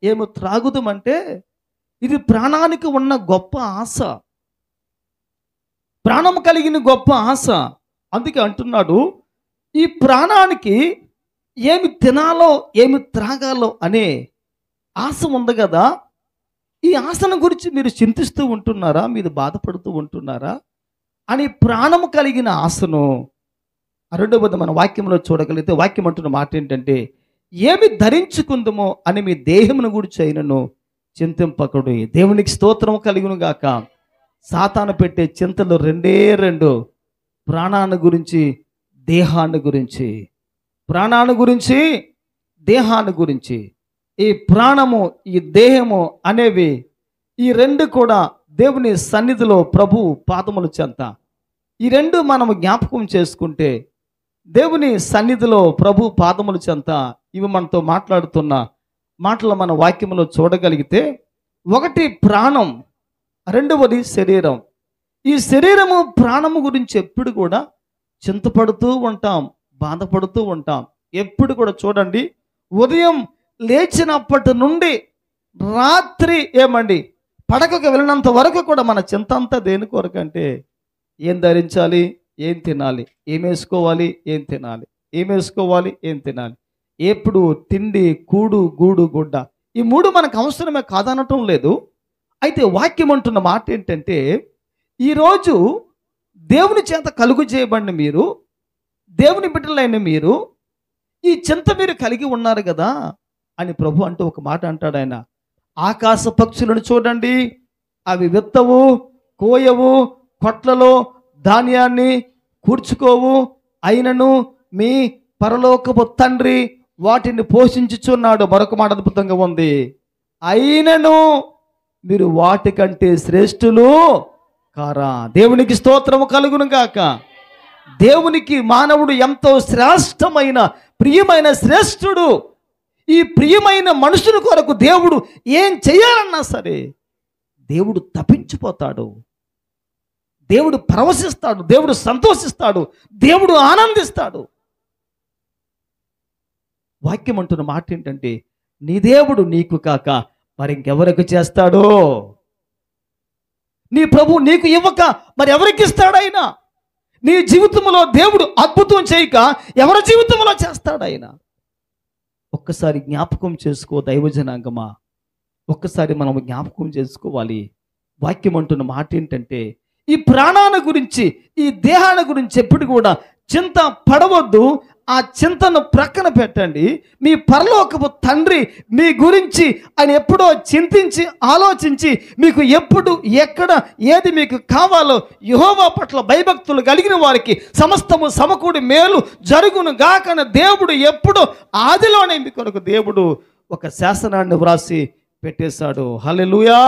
ఏమి త్రాగుదమంటే ఇది ప్రాణానికి ఉన్న గొప్ప ఆశ, ప్రాణం కలిగిన గొప్ప ఆశ. అందుకే అంటున్నాడు, ఈ ప్రాణానికి ఏమి తినాలో ఏమి త్రాగాలో అనే ఆశ ఉంది కదా, ఈ ఆశను గురించి మీరు చింతిస్తూ ఉంటున్నారా, మీరు బాధపడుతూ ఉంటున్నారా అని ప్రాణము కలిగిన ఆశను రెండవది మన వాక్యంలో చూడగలిగితే వాక్యం అంటున్న మాట ఏంటంటే, ఏమి ధరించుకుందమో అని మీ దేహమును గురించి అయినను చింతింపకుడి. దేవునికి స్తోత్రం కలుగును గాక. సాతాను పెట్టే చింతలు రెండు, ప్రాణాన్ని గురించి దేహాన్ని గురించి, ప్రాణాన్ని గురించి దేహాన్ని గురించి. ఈ ప్రాణము ఈ దేహము అనేవి ఈ రెండు కూడా దేవుని సన్నిధిలో ప్రభు పాదముల చెంత, ఈ రెండు మనము జ్ఞాపకం చేసుకుంటే దేవుని సన్నిధిలో ప్రభు పాదముల చెంత ఇవి మనతో మాట్లాడుతున్న మాటలు మన వాక్యంలో చూడగలిగితే, ఒకటి ప్రాణం, రెండవది శరీరం. ఈ శరీరము ప్రాణము గురించి ఎప్పుడు కూడా చింతపడుతూ ఉంటాం, బాధపడుతూ ఉంటాం. ఎప్పుడు కూడా చూడండి, ఉదయం లేచినప్పటి నుండి రాత్రి పడకకు వెళ్ళినంత వరకు కూడా మన చింత అంతా దేని కొరకంటే, ఏం ధరించాలి, ఏం తినాలి, ఏం వేసుకోవాలి, ఏం తినాలి, ఏం వేసుకోవాలి, ఏం తినాలి. ఎప్పుడు తిండి, కూడు, గూడు, గుడ్డ, ఈ మూడు మనకు అవసరమే కాదనటం లేదు. అయితే వాక్యం అంటున్న మాట ఏంటంటే, ఈరోజు దేవుని చేత కలుగు చేయబడిన మీరు, దేవుని బిడ్డలైన మీరు ఈ చింత మీరు కలిగి ఉన్నారు కదా అని ప్రభు అంటూ ఒక మాట అంటాడు. ఆయన ఆకాశ పక్షులను చూడండి, అవి విత్తవు, కోయవు, కొట్లలో ధాన్యాన్ని కూర్చుకోవు, అయినను మీ పరలోకపు తండ్రి వాటిని పోషించుచున్నాడు. మరొక మాట అద్భుతంగా ఉంది, అయినను మీరు వాటికంటే శ్రేష్ఠులు కారా. దేవునికి స్తోత్రము కలుగును గాక. దేవునికి మానవుడు ఎంతో శ్రేష్టమైన ప్రియమైన శ్రేష్ఠుడు. ఈ ప్రియమైన మనుషుల కొరకు దేవుడు ఏం చేయాలన్నా సరే దేవుడు తప్పించిపోతాడు, దేవుడు పరవశిస్తాడు, దేవుడు సంతోషిస్తాడు, దేవుడు ఆనందిస్తాడు. వాక్యం అంటున్న మాట ఏంటంటే, నీ దేవుడు నీకు కాక మరి ఇంకెవరికి చేస్తాడో, నీ ప్రభు నీకు ఇవ్వక మరి ఎవరికి ఇస్తాడు ఆయన? నీ జీవితంలో దేవుడు అద్భుతం చేయక ఎవరి జీవితంలో చేస్తాడు ఆయన? ఒక్కసారి జ్ఞాపకం చేసుకో దైవజనాంగమా, ఒక్కసారి మనం జ్ఞాపకం చేసుకోవాలి. వాక్యం అంటున్న మాట ఏంటంటే, ఈ ప్రాణాల గురించి ఈ దేహాల గురించి ఎప్పుడు కూడా చింత పడవద్దు. ఆ చింతను ప్రక్కన పెట్టండి. మీ పరలోకపు తండ్రి మీ గురించి ఆయన ఎప్పుడో చింతించి ఆలోచించి మీకు ఎప్పుడు ఎక్కడ ఏది మీకు కావాలో యెహోవా పట్ల భయభక్తులు కలిగిన వారికి సమస్తము సమకూడి మేలు జరుగును గాకన దేవుడు ఎప్పుడు ఆదిలోనే మీ కొరకు దేవుడు ఒక శాసనాన్ని వ్రాసి పెట్టేశాడు. హల్లెలూయా,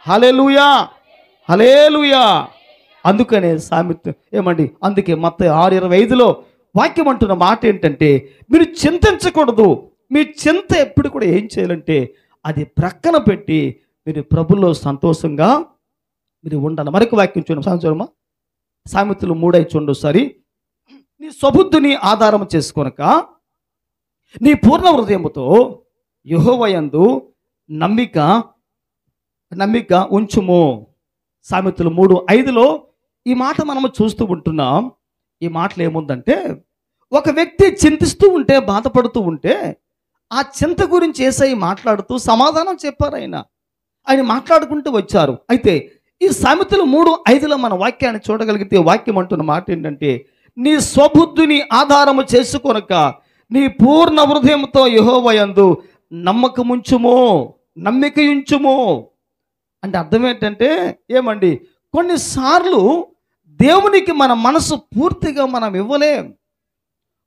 హల్లెలూయా, హల్లెలూయా. అందుకనే సామెత అందుకే మత్తయి 6:25లో వాక్యం అంటున్న మాట ఏంటంటే, మీరు చింతించకూడదు. మీ చింత ఎప్పుడు కూడా ఏం చేయాలంటే అది ప్రక్కన పెట్టి మీరు ప్రభులో సంతోషంగా మీరు ఉండాలి. మరొక వాక్యం చూడమ్మా, సామెతలు 3:5 చూడండి ఒకసారి. నీ స్వబుద్ధిని ఆధారం చేసుకొనక నీ పూర్ణ హృదయముతో యెహోవా యందు నమ్మిక ఉంచుము. సామెతలు 3:5లో ఈ మాట మనము చూస్తూ ఉంటున్నాం. ఈ మాటలు ఏముందంటే, ఒక వ్యక్తి చింతిస్తూ ఉంటే, బాధపడుతూ ఉంటే ఆ చింత గురించి యేసయ్య మాట్లాడుతూ సమాధానం చెప్పారు. ఆయన మాట్లాడుకుంటూ వచ్చారు. అయితే ఈ సామెతలు 3:5లో మన వాక్యాన్ని చూడగలిగితే వాక్యం అంటున్న మాట ఏంటంటే, నీ స్వబుద్ధిని ఆధారము చేసుకొనక నీ పూర్ణ హృదయంతో యెహోవా యందు నమ్మిక ఉంచుము. అంటే అర్థం ఏంటంటే, కొన్నిసార్లు దేవునికి మన మనసు పూర్తిగా మనం ఇవ్వలేం.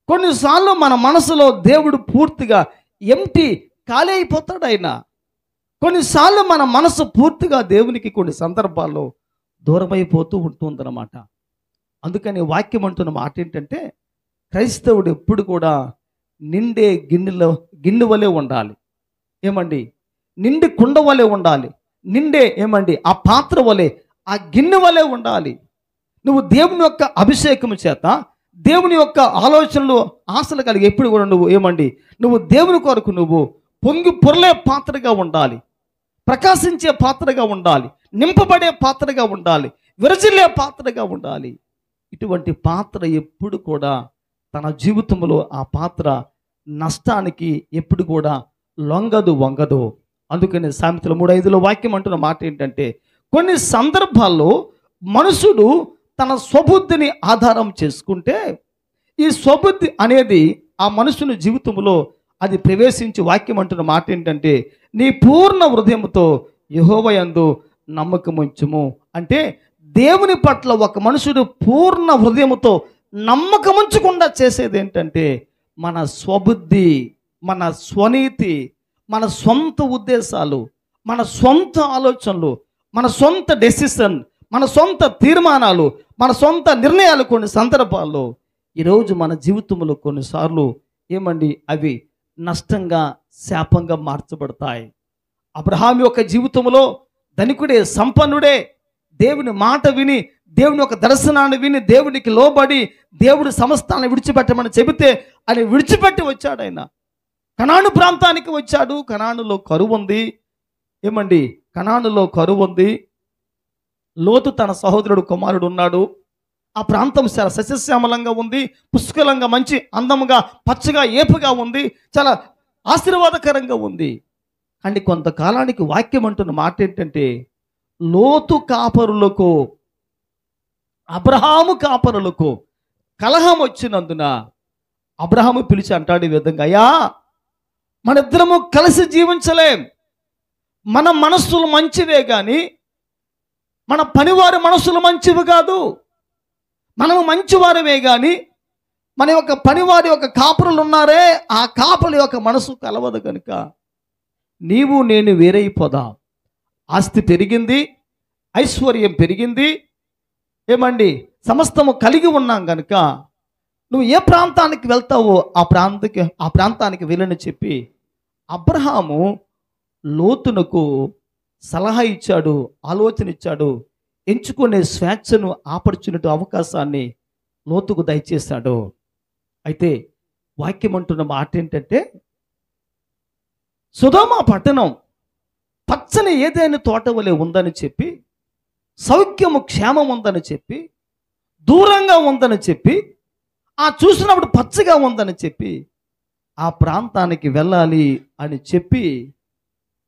కొన్నిసార్లు మన మనసులో దేవుడు పూర్తిగా ఎంటీ ఖాళీ అయిపోతాడు ఆయన. కొన్నిసార్లు మన మనసు పూర్తిగా దేవునికి కొన్ని సందర్భాల్లో దూరమైపోతూ ఉంటుందన్నమాట. అందుకని వాక్యం అంటున్న మాట ఏంటంటే, క్రైస్తవుడు ఎప్పుడు కూడా నిండే గిన్నె వలె ఉండాలి. ఏమండి, నిండి కుండ వలె ఉండాలి. నిండే ఏమండి ఆ పాత్ర వలె, ఆ గిన్నె వలె ఉండాలి. నువ్వు దేవుని యొక్క అభిషేకము చేత, దేవుని యొక్క ఆలోచనలు ఆశలు కలిగి ఎప్పుడు కూడా నువ్వు ఏమండి నువ్వు దేవుని కొరకు నువ్వు పొంగి పొరలే పాత్రగా ఉండాలి, ప్రకాశించే పాత్రగా ఉండాలి, నింపబడే పాత్రగా ఉండాలి, విరజిల్లే పాత్రగా ఉండాలి. ఇటువంటి పాత్ర ఎప్పుడు కూడా తన జీవితంలో ఆ పాత్ర నష్టానికి ఎప్పుడు కూడా వంగదు. అందుకని సామెతలు 3:5 వాక్యం అంటున్న మాట ఏంటంటే, కొన్ని సందర్భాల్లో మనుషుడు తన స్వబుద్ధిని ఆధారం చేసుకుంటే ఈ స్వబుద్ధి అనేది ఆ మనుషుని జీవితంలో అది ప్రవేశించి వాక్యం అంటున్న మాట ఏంటంటే, నీ పూర్ణ హృదయంతో యెహోవా యందు నమ్మకం ఉంచుము. అంటే దేవుని పట్ల ఒక మనుషుడు పూర్ణ హృదయంతో నమ్మకం ఉంచకుండా చేసేది ఏంటంటే, మన స్వబుద్ధి, మన స్వనీతి, మన సొంత ఉద్దేశాలు, మన సొంత ఆలోచనలు, మన సొంత డెసిషన్, మన సొంత తీర్మానాలు, మన సొంత నిర్ణయాలు కొన్ని సందర్భాల్లో ఈరోజు మన జీవితంలో కొన్నిసార్లు ఏమండి అవి నష్టంగా, శాపంగా మార్చబడతాయి. అబ్రహాము యొక్క జీవితంలో ధనికుడే, సంపన్నుడే, దేవుని మాట విని, దేవుని యొక్క దర్శనాన్ని విని, దేవునికి లోబడి దేవుడి సమస్తాన్ని విడిచిపెట్టమని చెబితే ఆయన విడిచిపెట్టి వచ్చాడు. ఆయన కనాను ప్రాంతానికి వచ్చాడు. కనానులో కరువు ఉంది. ఏమండి కనానులో కరువు ఉంది. లోతు తన సహోదరుడు కుమారుడు ఉన్నాడు. ఆ ప్రాంతం చాలా సస్యశ్యామలంగా ఉంది, పుష్కలంగా, మంచి అందముగా, పచ్చగా, ఏపుగా ఉంది, చాలా ఆశీర్వాదకరంగా ఉంది. కానీ కొంతకాలానికి వాక్యం అంటున్న మాట ఏంటంటే, లోతు కాపరులకు, అబ్రహాము కాపరులకు కలహం వచ్చినందున అబ్రహాము పిలిచి అంటాడు ఈ విధంగా, అయ్యా మన ఇద్దరము కలిసి జీవించలేం. మన మనస్సులు మంచివే కానీ మన పనివారి మనస్సులు మంచివి కాదు. మనము మంచివారమే కానీ మన యొక్క పనివారి యొక్క కాపురులు ఉన్నారే, ఆ కాపుల యొక్క మనసు కలవదు. కనుక నీవు నేను వేరైపోదాం. ఆస్తి పెరిగింది, ఐశ్వర్యం పెరిగింది, ఏమండి సమస్తము కలిగి ఉన్నాం కనుక నువ్వు ఏ ప్రాంతానికి వెళ్తావో ఆ ప్రాంతానికి వెళ్ళని చెప్పి అబ్రహాము లోతునకు సలహా ఇచ్చాడు, ఆలోచన ఇచ్చాడు. ఎంచుకునే స్వేచ్ఛను, ఆపర్చునిటీ, అవకాశాన్ని లోతుకు దయచేశాడు. అయితే వాక్యం అంటున్న మాట ఏంటంటే, సొదొమ పట్టణం పచ్చని ఏదైనా తోట వలె ఉందని చెప్పి, సౌఖ్యము క్షేమం ఉందని చెప్పి, దూరంగా ఉందని చెప్పి, ఆ చూసినప్పుడు పచ్చగా ఉందని చెప్పి ఆ ప్రాంతానికి వెళ్ళాలి అని చెప్పి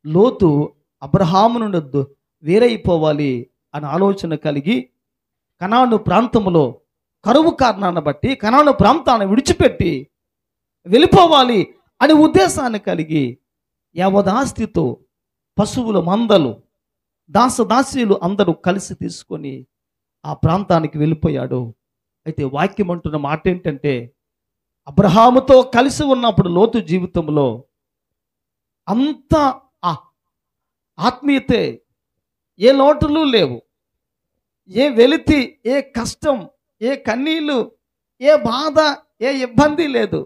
లోతు అబ్రహాము నుండి వేరైపోవాలి అని ఆలోచన కలిగి కనాను ప్రాంతంలో కరువు కారణాన్ని బట్టి కనాను ప్రాంతాన్ని విడిచిపెట్టి వెళ్ళిపోవాలి అని ఉద్దేశాన్ని కలిగి యావదాస్తితో పశువుల మందలు, దాసదాసీలు అందరూ కలిసి తీసుకొని ఆ ప్రాంతానికి వెళ్ళిపోయాడు. అయితే వాక్యం అంటున్న మాట ఏంటంటే, అబ్రహాముతో కలిసి ఉన్నప్పుడు లోతు జీవితంలో అంత ఆత్మీయతే, ఏ లోటులు లేవు, ఏ వెలితి, ఏ కష్టం, ఏ కన్నీళ్ళు, ఏ బాధ, ఏ ఇబ్బంది లేదు,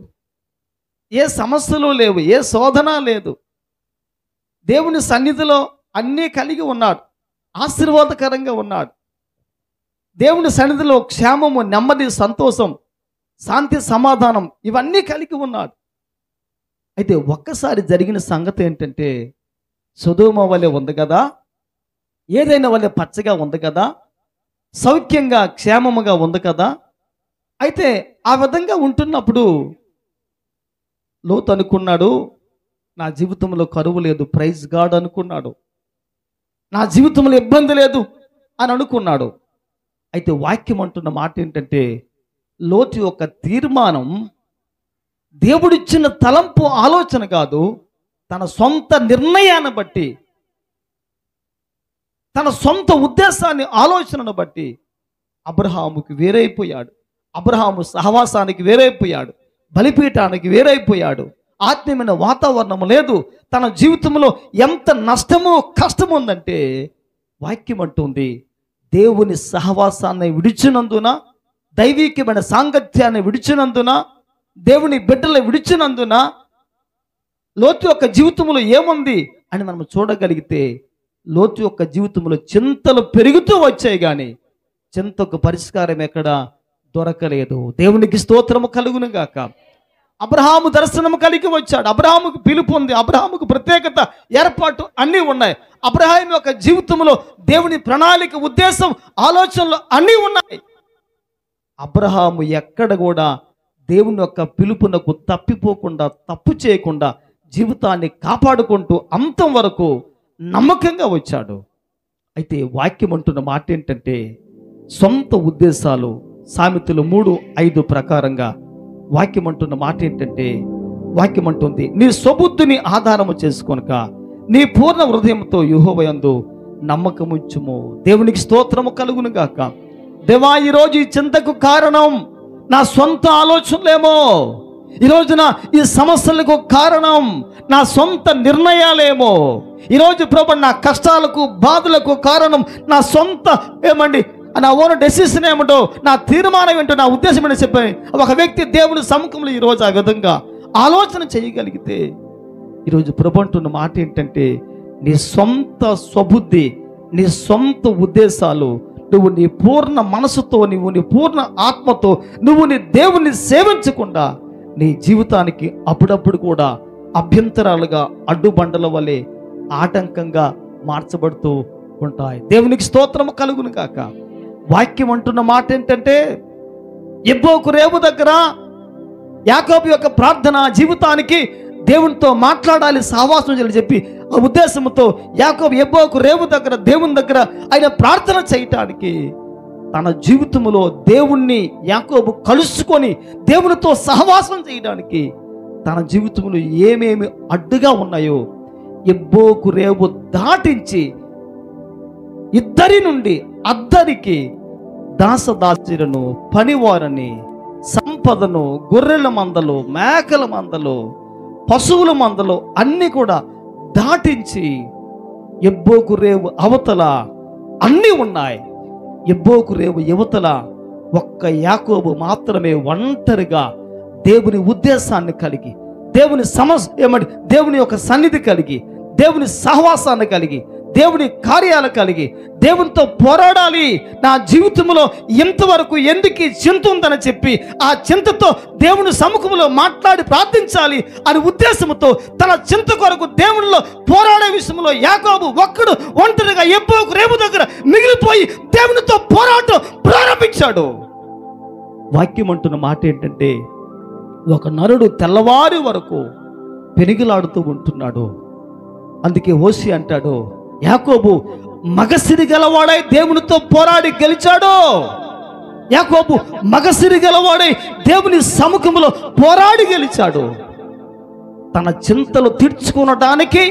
ఏ సమస్యలు లేవు, ఏ శోధన లేదు. దేవుని సన్నిధిలో అన్నీ కలిగి ఉన్నాడు, ఆశీర్వాదకరంగా ఉన్నాడు. దేవుని సన్నిధిలో క్షేమము, నెమ్మది, సంతోషం, శాంతి, సమాధానం ఇవన్నీ కలిగి ఉన్నాడు. అయితే ఒక్కసారి జరిగిన సంగతి ఏంటంటే, సొదొమ వలె ఉంది కదా, ఏదైనా వలె పచ్చగా ఉంది కదా, సౌఖ్యంగా క్షేమముగా ఉంది కదా. అయితే ఆ విధంగా ఉంటున్నప్పుడు లోతు అనుకున్నాడు, నా జీవితంలో కరువు లేదు, ప్రైజ్ గాడ్ అనుకున్నాడు. నా జీవితంలో ఇబ్బంది లేదు అని అనుకున్నాడు. అయితే వాక్యం అంటున్న మాట ఏంటంటే, లోతు యొక్క తీర్మానం దేవుడిచ్చిన తలంపు, ఆలోచన కాదు, తన సొంత నిర్ణయాన్ని బట్టి, తన సొంత ఉద్దేశాన్ని, ఆలోచనను బట్టి అబ్రహాముకి వేరైపోయాడు. అబ్రహాము సహవాసానికి వేరైపోయాడు, బలిపీఠానికి వేరైపోయాడు. ఆత్మీయమైన వాతావరణం లేదు. తన జీవితంలో ఎంత నష్టమో కష్టం ఉందంటే వాక్యం అంటుంది, దేవుని సహవాసాన్ని విడిచినందున, దైవికమైన సాంగత్యాన్ని విడిచినందున, దేవుని బిడ్డలు విడిచినందున లోతు యొక్క జీవితంలో ఏముంది అని మనం చూడగలిగితే, లోతు యొక్క జీవితంలో చింతలు పెరుగుతూ వచ్చాయి, కానీ చింతకు పరిష్కారం ఎక్కడ దొరకలేదు. దేవునికి స్తోత్రము కలుగును గాక. అబ్రహాము దర్శనము కలిగి వచ్చాడు. అబ్రహాముకు పిలుపు ఉంది, అబ్రహాముకు ప్రత్యేకత, ఏర్పాటు అన్నీ ఉన్నాయి. అబ్రహాము యొక్క జీవితంలో దేవుని ప్రణాళిక, ఉద్దేశం, ఆలోచనలు అన్నీ ఉన్నాయి. అబ్రహాము ఎక్కడ కూడా దేవుని యొక్క పిలుపునకు తప్పిపోకుండా, తప్పు చేయకుండా జీవితాన్ని కాపాడుకుంటూ అంతం వరకు నమ్మకంగా వచ్చాడు. అయితే వాక్యం అంటున్న మాట ఏంటంటే, సొంత ఉద్దేశాలు, సామెతలు 3:5 ప్రకారంగా వాక్యం అంటున్న మాట ఏంటంటే, వాక్యం అంటుంది, నీ స్వబుద్ధిని ఆధారము చేసుకొనక నీ పూర్ణ హృదయంతో యెహోవా యందు నమ్మకముంచుము. దేవునికి స్తోత్రము కలుగును గాక. దేవా, ఈరోజు ఈ చింతకు కారణం నా సొంత ఆలోచనలేమో, ఈ రోజున ఈ సమస్యలకు కారణం నా సొంత నిర్ణయాలేమో, ఈరోజు ప్రభు నా కష్టాలకు, బాధలకు కారణం నా సొంత నా ఓన్ డెసిషన్ ఏమిటో, నా తీర్మానం ఏంటో, నా ఉద్దేశం ఏంటో చెప్పాను. ఒక వ్యక్తి దేవుని సముఖంలో ఈరోజు ఆ విధంగా ఆలోచన చేయగలిగితే, ఈరోజు ప్రభు అంటున్న మాట ఏంటంటే, నీ సొంత స్వబుద్ధి, నీ సొంత ఉద్దేశాలు, నువ్వు నీ పూర్ణ మనసుతో, నువ్వు నీ పూర్ణ ఆత్మతో నువ్వు నీ దేవుణ్ణి సేవించకుండా నీ జీవితానికి అప్పుడప్పుడు కూడా అభ్యంతరాలుగా, అడ్డుబండల వలె ఆటంకంగా మార్చబడుతూ ఉంటాయి. దేవునికి స్తోత్రము కలుగును కాక. వాక్యం అంటున్న మాట ఏంటంటే, యెబ్బోకు రేవు దగ్గర యాకోబు యొక్క ప్రార్థన జీవితానికి దేవునితో మాట్లాడాలి, సహవాసం చేయాలని చెప్పి ఆ ఉద్దేశంతో యాకోబు యెబ్బోకు రేవు దగ్గర, దేవుని దగ్గర ఆయన ప్రార్థన చేయటానికి, తన జీవితంలో దేవుణ్ణి యాకోబు కలుసుకొని దేవునితో సహవాసం చేయడానికి తన జీవితంలో ఏమేమి అడ్డుగా ఉన్నాయో యెబ్బోకు రేవు దాటించి ఇద్దరి నుండి అద్దరికి దాసదాసీలను, పనివారని, సంపదను, గొర్రెల మందలు, మేకల మందలు, పశువుల మందలు అన్నీ కూడా దాటించి యెబ్బోకు రేవు అవతల అన్నీ ఉన్నాయి. యెబ్బోకు రేవు యువతల ఒక్క యాకోబు మాత్రమే ఒంటరిగా దేవుని ఉద్దేశాన్ని కలిగి, దేవుని దేవుని యొక్క సన్నిధి కలిగి, దేవుని సహవాసాన్ని కలిగి, దేవుని కార్యాలు కలిగి, దేవునితో పోరాడాలి. నా జీవితంలో ఇంతవరకు ఎందుకు చింత ఉందని చెప్పి ఆ చింతతో దేవుని సముఖంలో మాట్లాడి ప్రార్థించాలి అని ఉద్దేశంతో తన చింత కొరకు దేవునిలో పోరాడే విషయంలో యాకోబు ఒక్కడు ఒంటరిగా యెబ్బోకు రేవు దగ్గర మిగిలిపోయి దేవునితో పోరాటం ప్రారంభించాడు. వాక్యం అంటున్న మాట ఏంటంటే, ఒక నరుడు తెల్లవారి వరకు పెనుగులాడుతూ ఉంటున్నాడు. అందుకే హోషేయ అంటాడు, యాకోబు మగసిరి గలవాడై దేవునితో పోరాడి గెలిచాడు. యాకోబు మగసిరి గలవాడై దేవుని సముఖంలో పోరాడి గెలిచాడు. తన చింతలు తీర్చుకోవడానికి,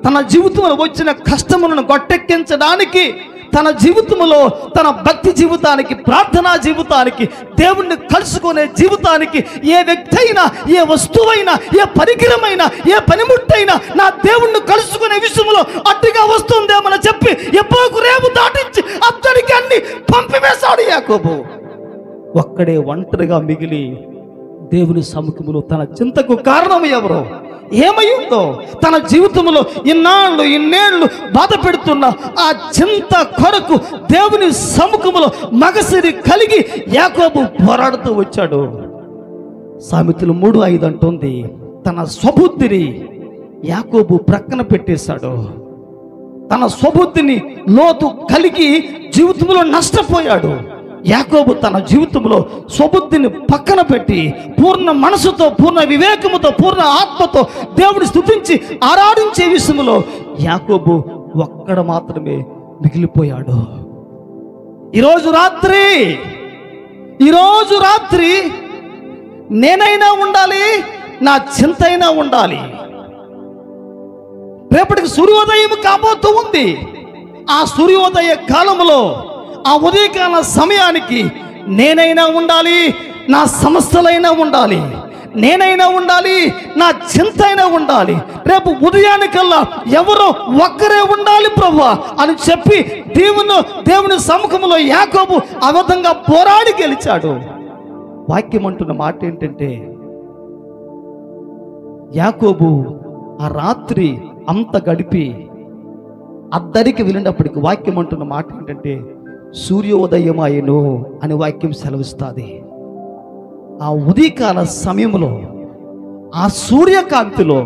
తన జీవితంలో వచ్చిన కష్టములను గొట్టెక్కించడానికి, తన జీవితంలో తన భక్తి జీవితానికి, ప్రార్థనా జీవితానికి, దేవుణ్ణి కలుసుకునే జీవితానికి ఏ వ్యక్తి అయినా, ఏ వస్తువైనా, ఏ పరికరమైనా, ఏ పనిముట్టైనా నా దేవుణ్ణి కలుసుకునే విషయంలో అడ్డుగా వస్తుందేమని చెప్పి యెబ్బోకు రేవు దాటించి అతడికి అన్ని పంపివేశాడు యాకోబు. ఒక్కడే ఒంటరిగా మిగిలి దేవుని సముఖంలో తన చింతకు కారణం ఎవరో, ఏమయ్యిందో, తన జీవితంలో ఇన్నేళ్లు బాధ పెడుతున్న ఆ చింత కొరకు దేవుని సముఖంలో మగసిరి కలిగి యాకోబు పోరాడుతూ వచ్చాడు. సామెతలు 3:5 అంటుంది, తన స్వబుద్ధిని యాకోబు ప్రక్కన పెట్టేశాడు. తన స్వబుద్ధిని లోతు కలిగి జీవితంలో నష్టపోయాడు. యాకోబు తన జీవితంలో స్వబుద్ధిని పక్కన పెట్టి పూర్ణ మనసుతో, పూర్ణ వివేకముతో, పూర్ణ ఆత్మతో దేవుని స్తుతించి ఆరాధించే విషయంలో యాకోబు ఒక్కడ మాత్రమే మిగిలిపోయాడు. ఈరోజు రాత్రి నేనైనా ఉండాలి, నా చింత అయినా ఉండాలి. రేపటికి సూర్యోదయం కాబోతూ ఉంది. ఆ సూర్యోదయ కాలంలో, ఆ ఉదయకాల సమయానికి నేనైనా ఉండాలి, నా సమస్యలైనా ఉండాలి, నేనైనా ఉండాలి, నా చింత అయినా ఉండాలి, రేపు ఉదయానికల్లా ఎవరో ఒక్కరే ఉండాలి ప్రభువా అని చెప్పి దేవుని సముఖంలో యాకోబు ఆ విధంగా పోరాడి గెలిచాడు. వాక్యం అంటున్న మాట ఏంటంటే, యాకోబు ఆ రాత్రి అంత గడిపి అద్దరికి వెళ్ళినప్పటికి వాక్యం అంటున్న మాట ఏంటంటే, సూర్యోదయం అయ్యను అని వాక్యం సెలవిస్తుంది. ఆ ఉదయకాల సమయంలో ఆ సూర్యకాంతిలో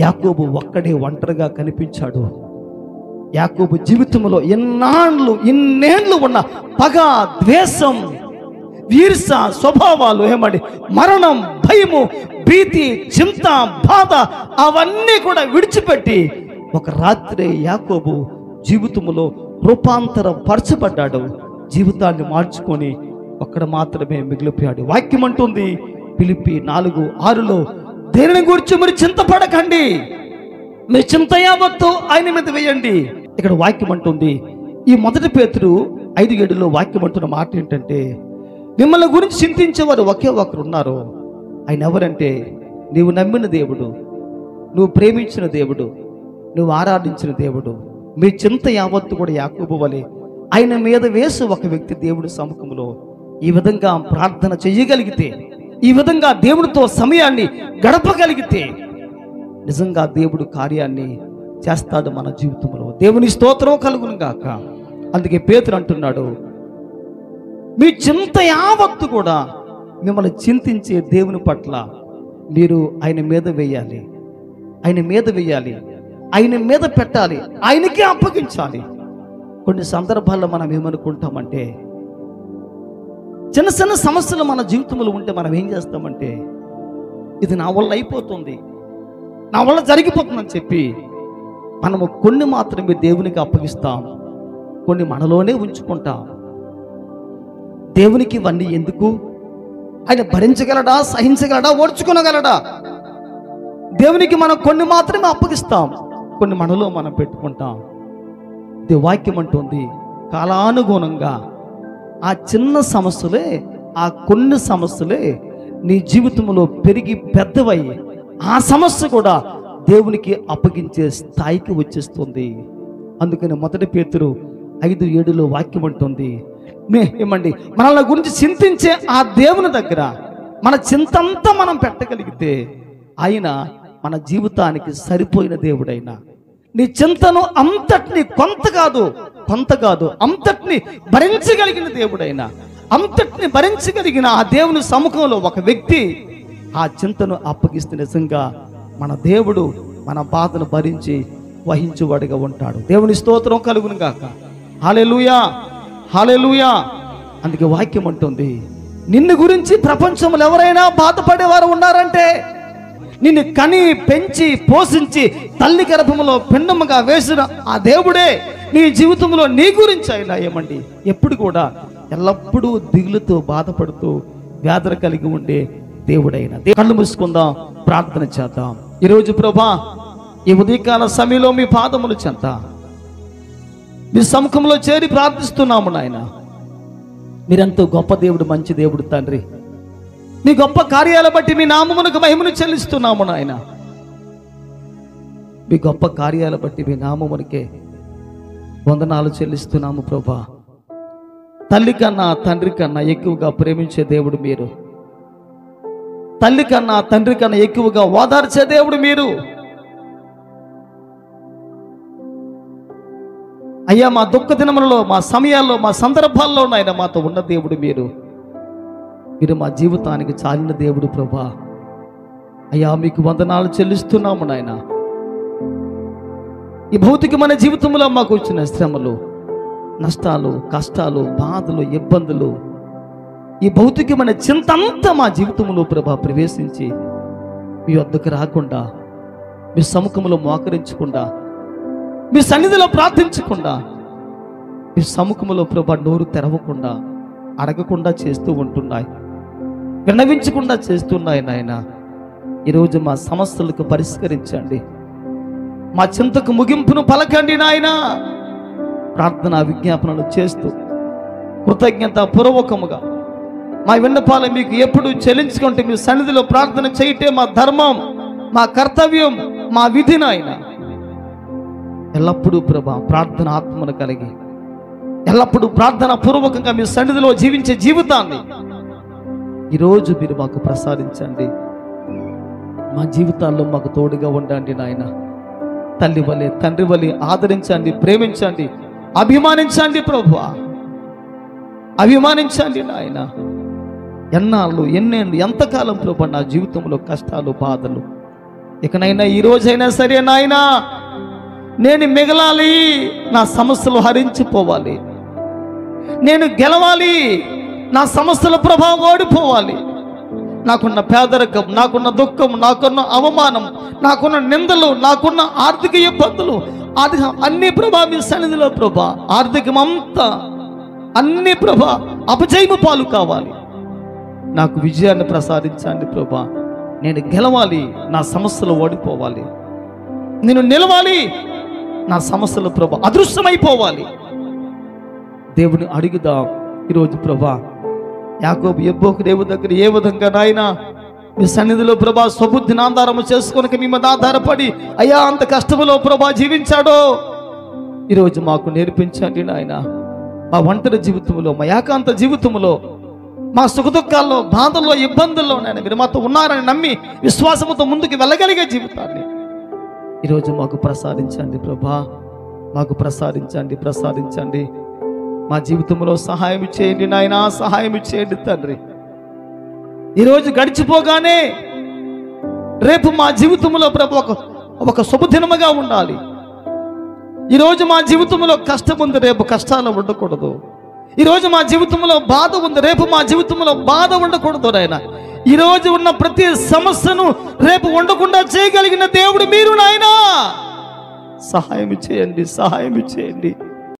యాకోబు ఒక్కడే ఒంటరిగా కనిపించాడు. యాకోబు జీవితంలో ఇన్నేళ్ళు ఉన్న పగ, ద్వేషం, ఈర్ష స్వభావాలు, మరణం, భయము, భీతి, చింత, బాధ అవన్నీ కూడా విడిచిపెట్టి ఒక రాత్రి యాకోబు జీవితంలో రూపాంతరపరచబడ్డాడు. జీవితాన్ని మార్చుకొని ఒక్కడ మాత్రమే మిగిలిపోయాడు. వాక్యం అంటుంది ఫిలిప్పీ 4:6 దేనిని గురించి మీరు చింతపడకండి, మీ చింత యావత్తు ఆయన మీద వేయండి. ఇక్కడ వాక్యం అంటుంది, ఈ 1 పేతురు 5:7 వాక్యం అంటున్న మాట ఏంటంటే, మిమ్మల్ని గురించి చింతించేవారు ఒకే ఒకరు ఉన్నారు. ఆయన ఎవరంటే, నీవు నమ్మిన దేవుడు, నువ్వు ప్రేమించిన దేవుడు, నువ్వు ఆరాధించిన దేవుడు. మీ చింత యావత్తు కూడా యాకోబు వలె ఆయన మీద వేసి ఒక వ్యక్తి దేవుడి సముఖంలో ఈ విధంగా ప్రార్థన చేయగలిగితే, ఈ విధంగా దేవుడితో సమయాన్ని గడపగలిగితే నిజంగా దేవుడు కార్యాన్ని చేస్తాడు మన జీవితంలో. దేవుని స్తోత్రం కలుగును గాక. అందుకే పేతురు అంటున్నాడు, మీ చింత యావత్తు కూడా మిమ్మల్ని చింతించే దేవుని పట్ల మీరు ఆయన మీద వేయాలి, ఆయన మీద వేయాలి, ఆయన మీద పెట్టాలి, ఆయనకే అప్పగించాలి. కొన్ని సందర్భాల్లో మనం ఏమనుకుంటామంటే, చిన్న చిన్న సమస్యలు మన జీవితంలో ఉంటే మనం ఏం చేస్తామంటే, ఇది నా వల్ల అయిపోతుంది, నా వల్ల జరిగిపోతుందని చెప్పి మనము కొన్ని మాత్రమే దేవునికి అప్పగిస్తాం, కొన్ని మనలోనే ఉంచుకుంటాం. దేవునికి ఇవన్నీ ఎందుకు? ఆయన భరించగలడా, సహించగలడా, ఓర్చుకోగలడా? దేవునికి మనం కొన్ని మాత్రమే అప్పగిస్తాం, కొన్ని మనలో మనం పెట్టుకుంటాం. వాక్యం అంటుంది, కాలానుగుణంగా ఆ చిన్న సమస్యలే, ఆ కొన్ని సమస్యలే నీ జీవితంలో పెరిగి పెద్దవై ఆ సమస్య కూడా దేవునికి అప్పగించే స్థాయికి వచ్చేస్తుంది. అందుకని 1 పేతురు 5:7 వాక్యం అంటుంది, మనల్ని గురించి చింతించే ఆ దేవుని దగ్గర మన చింతంతా మనం పెట్టగలిగితే ఆయన మన జీవితానికి సరిపోయిన దేవుడైనా, నీ చింతను అంతటిని కొంత కాదు అంతటిని భరించగలిగిన దేవుడైనా, అంతటిని భరించగలిగిన ఆ దేవుని సముఖంలో ఒక వ్యక్తి ఆ చింతను అప్పగిస్తే నిజంగా మన దేవుడు మన బాధను భరించి వహించువాడిగా ఉంటాడు. దేవుని స్తోత్రం కలుగును గాక. హల్లెలూయా, హల్లెలూయా. అందుకే వాక్యం అంటుంది, నిన్ను గురించి ప్రపంచంలో ఎవరైనా బాధపడేవారు ఉన్నారంటే, నిన్ను కని పెంచి పోషించి తల్లి గర్భంలో పిండముగా వేసిన ఆ దేవుడే నీ జీవితంలో నీ గురించి అయినా ఎప్పుడు కూడా ఎల్లప్పుడూ దిగులుతో బాధపడుతూ వ్యాధులు కలిగి ఉండే దేవుడైన. కళ్ళు మూసుకుందాం, ప్రార్థన చేద్దాం. ఈరోజు ప్రభా, ఈ ఉదయకాల సమయంలో మీ పాదములు చెంత మీ సముఖంలో చేరి ప్రార్థిస్తున్నాము నాయన. మీరెంతో గొప్ప దేవుడు, మంచి దేవుడు తండ్రి. మీ గొప్ప కార్యాల బట్టి మీ నామమునకు మహిమను చెల్లిస్తున్నాము నాయన. మీ గొప్ప కార్యాల బట్టి మీ నామమునకే వందనాలు చెల్లిస్తున్నాము ప్రభా. తల్లి కన్నా తండ్రి కన్నా ఎక్కువగా ప్రేమించే దేవుడు మీరు. తల్లి కన్నా తండ్రి కన్నా ఎక్కువగా ఓదార్చే దేవుడు మీరు. అయ్యా, మా దుఃఖ దినములలో, మా సమయాల్లో, మా సందర్భాల్లో నాయన మాతో ఉన్న దేవుడు మీరు. మీరు మా జీవితానికి చాలిన దేవుడు ప్రభా. అయ్యా, మీకు వందనాలు చెల్లిస్తున్నాము నాయన. ఈ భౌతికమైన జీవితంలో మాకు వచ్చిన శ్రమలు, నష్టాలు, కష్టాలు, బాధలు, ఇబ్బందులు, ఈ భౌతికమైన చింతంతా మా జీవితంలో ప్రభా ప్రవేశించి మీ వద్దకు రాకుండా, మీ సముఖంలో మోకరించకుండా, మీ సన్నిధిలో ప్రార్థించకుండా, మీ సముఖంలో ప్రభా నోరు తెరవకుండా, అడగకుండా చేస్తూ ఉంటున్నాయి, విన్నవించకుండా చేస్తున్నాయి నాయన. ఈరోజు మా సమస్యలకు పరిష్కరించండి, మా చింతకు ముగింపును పలకండి నాయన. ప్రార్థన విజ్ఞాపనలు చేస్తూ కృతజ్ఞత పూర్వకముగా మా విన్నపాలు మీకు ఎప్పుడు చెల్లించుకుంటే మీ సన్నిధిలో ప్రార్థన చేయటే మా ధర్మం, మా కర్తవ్యం, మా విధి నాయన. ఎల్లప్పుడూ ప్రభా ప్రార్థన ఆత్మను కలిగి ఎల్లప్పుడూ ప్రార్థన పూర్వకంగా మీ సన్నిధిలో జీవించే జీవితాన్ని ఈరోజు మీరు మాకు ప్రసాదించండి. మా జీవితాల్లో మాకు తోడుగా ఉండండి నాయన. తల్లి వలె తండ్రి వలె ఆదరించండి, ప్రేమించండి, అభిమానించండి ప్రభువా, అభిమానించండి నాయన. ఎన్నాళ్ళు ఎన్నేళ్ళు ఎంతకాలం ప్రభు నా జీవితంలో కష్టాలు బాధలు, ఇకనైనా ఈ రోజైనా సరే నాయన నేను మిగలాలి, నా సమస్యలు హరించిపోవాలి, నేను గెలవాలి, నా సమస్యల ప్రభావం ఓడిపోవాలి. నాకున్న పేదరికం, నాకున్న దుఃఖం, నాకున్న అవమానం, నాకున్న నిందలు, నాకున్న ఆర్థిక ఇబ్బందులు అన్ని ప్రభా మీ సన్నిధిలో ప్రభా ఆర్థికం అంతా అన్ని ప్రభా అపజయము పాలు కావాలి. నాకు విజయాన్ని ప్రసాదించండి ప్రభా. నేను గెలవాలి, నా సమస్యలు ఓడిపోవాలి, నేను నిలవాలి, నా సమస్యలు ప్రభా అదృశ్యమైపోవాలి. దేవుని అడుగుదాం ఈరోజు ప్రభా. యాకోబు యెబ్బోకు దేవుని దగ్గర ఏ విధంగా నాయన మీ సన్నిధిలో ప్రభా స్వబుద్ధిని ఆధారము చేసుకొని మీ మీద ఆధారపడి అయ్యా అంత కష్టములో ప్రభా జీవించాడో ఈరోజు మాకు నేర్పించండి నాయన. మా ఒంటరి జీవితంలో, మా ఏకాంత జీవితంలో, మా సుఖదుఖాల్లో, బాధల్లో, ఇబ్బందుల్లో నాయన మీరు మాతో ఉన్నారని నమ్మి విశ్వాసముతో ముందుకు వెళ్ళగలిగే జీవితాన్ని ఈరోజు మాకు ప్రసాదించండి ప్రభా. మాకు ప్రసాదించండి. మా జీవితంలో సహాయం చేయండి నాయన, సహాయం చేయండి తండ్రి. ఈరోజు గడిచిపోగానే రేపు మా జీవితంలో ప్రభు ఒక శుభదినముగా ఉండాలి. ఈరోజు మా జీవితంలో కష్టం ఉంది, రేపు కష్టాలు ఉండకూడదు. ఈరోజు మా జీవితంలో బాధ ఉంది, రేపు మా జీవితంలో బాధ ఉండకూడదు నాయన. ఈరోజు ఉన్న ప్రతి సమస్యను రేపు ఉండకుండా చేయగలిగిన దేవుడు మీరు నాయన. సహాయం చేయండి.